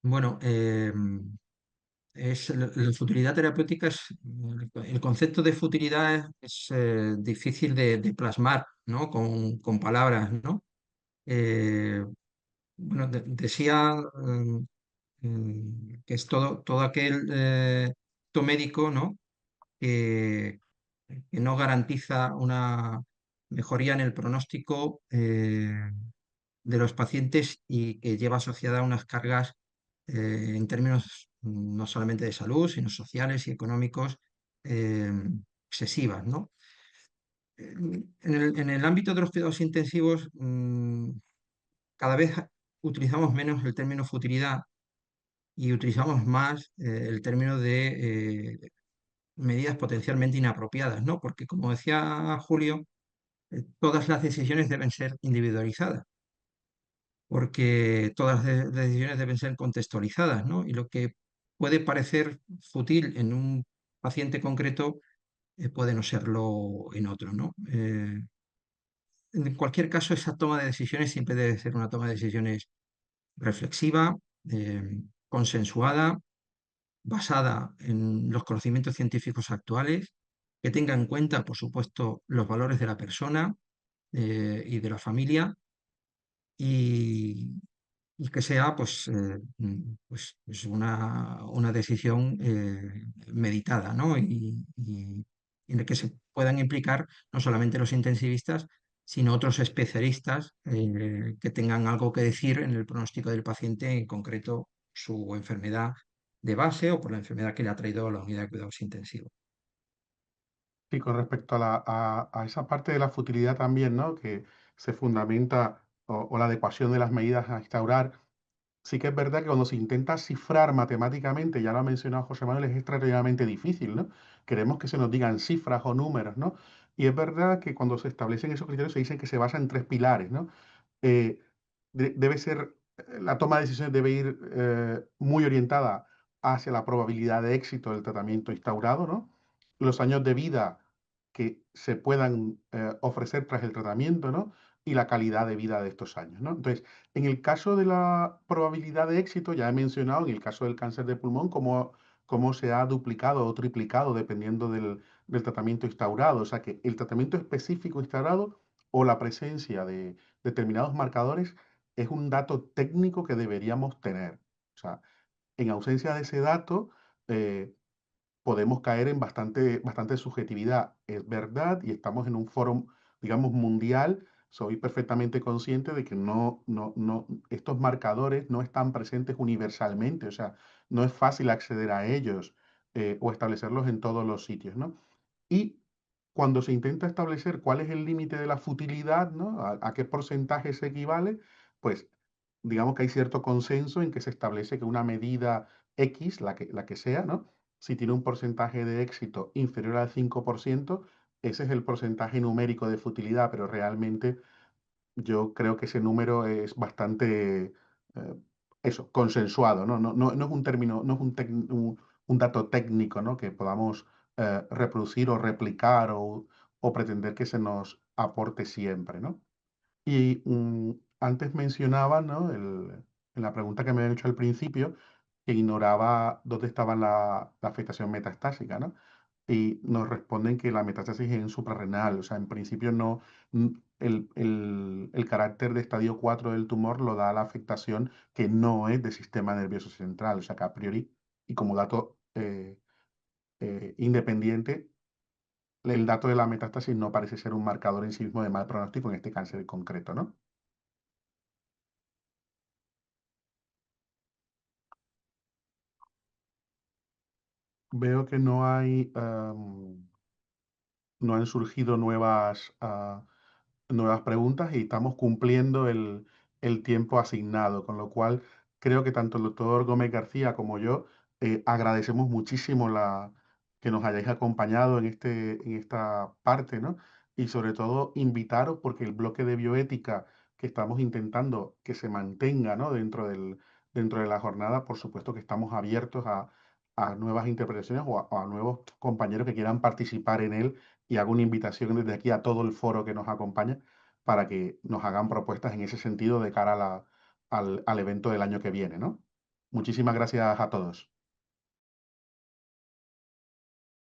Bueno, la futilidad terapéutica el concepto de futilidad es difícil de plasmar, ¿no? Con palabras, ¿no? Eh, bueno, decía que es todo aquel acto médico, ¿no? Que, que no garantiza una mejoría en el pronóstico de los pacientes y que lleva asociada unas cargas en términos no solamente de salud, sino sociales y económicos eh, excesivas, ¿no? En el ámbito de los cuidados intensivos, cada vez utilizamos menos el término futilidad y utilizamos más el término de medidas potencialmente inapropiadas, ¿no? Porque, como decía Julio, todas las decisiones deben ser individualizadas, porque todas las decisiones deben ser contextualizadas, ¿no? Y lo que puede parecer fútil en un paciente concreto puede no serlo en otro, ¿no? En cualquier caso, esa toma de decisiones siempre debe ser una toma de decisiones reflexiva, consensuada, basada en los conocimientos científicos actuales que tenga en cuenta, por supuesto, los valores de la persona y de la familia y, y que sea pues una decisión meditada, ¿no? Y en la que se puedan implicar no solamente los intensivistas, sino otros especialistas que tengan algo que decir en el pronóstico del paciente, en concreto su enfermedad de base o por la enfermedad que le ha traído a la unidad de cuidados intensivos. Y con respecto a a esa parte de la futilidad también, ¿no? Que se fundamenta o la adecuación de las medidas a instaurar. Sí que es verdad que cuando se intenta cifrar matemáticamente, ya lo ha mencionado José Manuel, es extraordinariamente difícil, ¿no? Queremos que se nos digan cifras o números, ¿no? Y es verdad que cuando se establecen esos criterios se dicen que se basa en tres pilares, ¿no? Eh, debe ser, la toma de decisiones debe ir muy orientada hacia la probabilidad de éxito del tratamiento instaurado, ¿no? Los años de vida que se puedan ofrecer tras el tratamiento, ¿no? Y la calidad de vida de estos años, ¿no? Entonces, en el caso de la probabilidad de éxito, ya he mencionado en el caso del cáncer de pulmón cómo se ha duplicado o triplicado dependiendo del tratamiento instaurado. O sea que el tratamiento específico instaurado o la presencia de determinados marcadores es un dato técnico que deberíamos tener. O sea, en ausencia de ese dato, eh, podemos caer en bastante subjetividad. Es verdad, y estamos en un foro, digamos, mundial. Soy perfectamente consciente de que estos marcadores no están presentes universalmente, o sea, no es fácil acceder a ellos o establecerlos en todos los sitios, ¿no? Y cuando se intenta establecer cuál es el límite de la futilidad, ¿no? A qué porcentaje se equivale, pues digamos que hay cierto consenso en que se establece que una medida X, la que sea, ¿no? Si tiene un porcentaje de éxito inferior al 5%, ese es el porcentaje numérico de futilidad, pero realmente yo creo que ese número es bastante, eh, eso, consensuado, ¿no? No es un término, no es un dato técnico, ¿no? Que podamos reproducir o replicar o pretender que se nos aporte siempre, ¿no? Y antes mencionaba, ¿no? En la pregunta que me habían hecho al principio, que ignoraba dónde estaba la afectación metastásica, ¿no? Y nos responden que la metástasis es en suprarrenal, o sea, en principio no, el carácter de estadio 4 del tumor lo da la afectación que no es del sistema nervioso central, o sea, que a priori, y como dato independiente, el dato de la metástasis no parece ser un marcador en sí mismo de mal pronóstico en este cáncer en concreto, ¿no? Veo que no hay, no han surgido nuevas preguntas y estamos cumpliendo el tiempo asignado, con lo cual creo que tanto el doctor Gómez García como yo agradecemos muchísimo que nos hayáis acompañado en esta parte, ¿no? Y sobre todo invitaros porque el bloque de bioética que estamos intentando que se mantenga, ¿no? Dentro de la jornada, por supuesto que estamos abiertos a nuevas interpretaciones o a nuevos compañeros que quieran participar en él y hago una invitación desde aquí a todo el foro que nos acompaña para que nos hagan propuestas en ese sentido de cara a al evento del año que viene, ¿no? Muchísimas gracias a todos.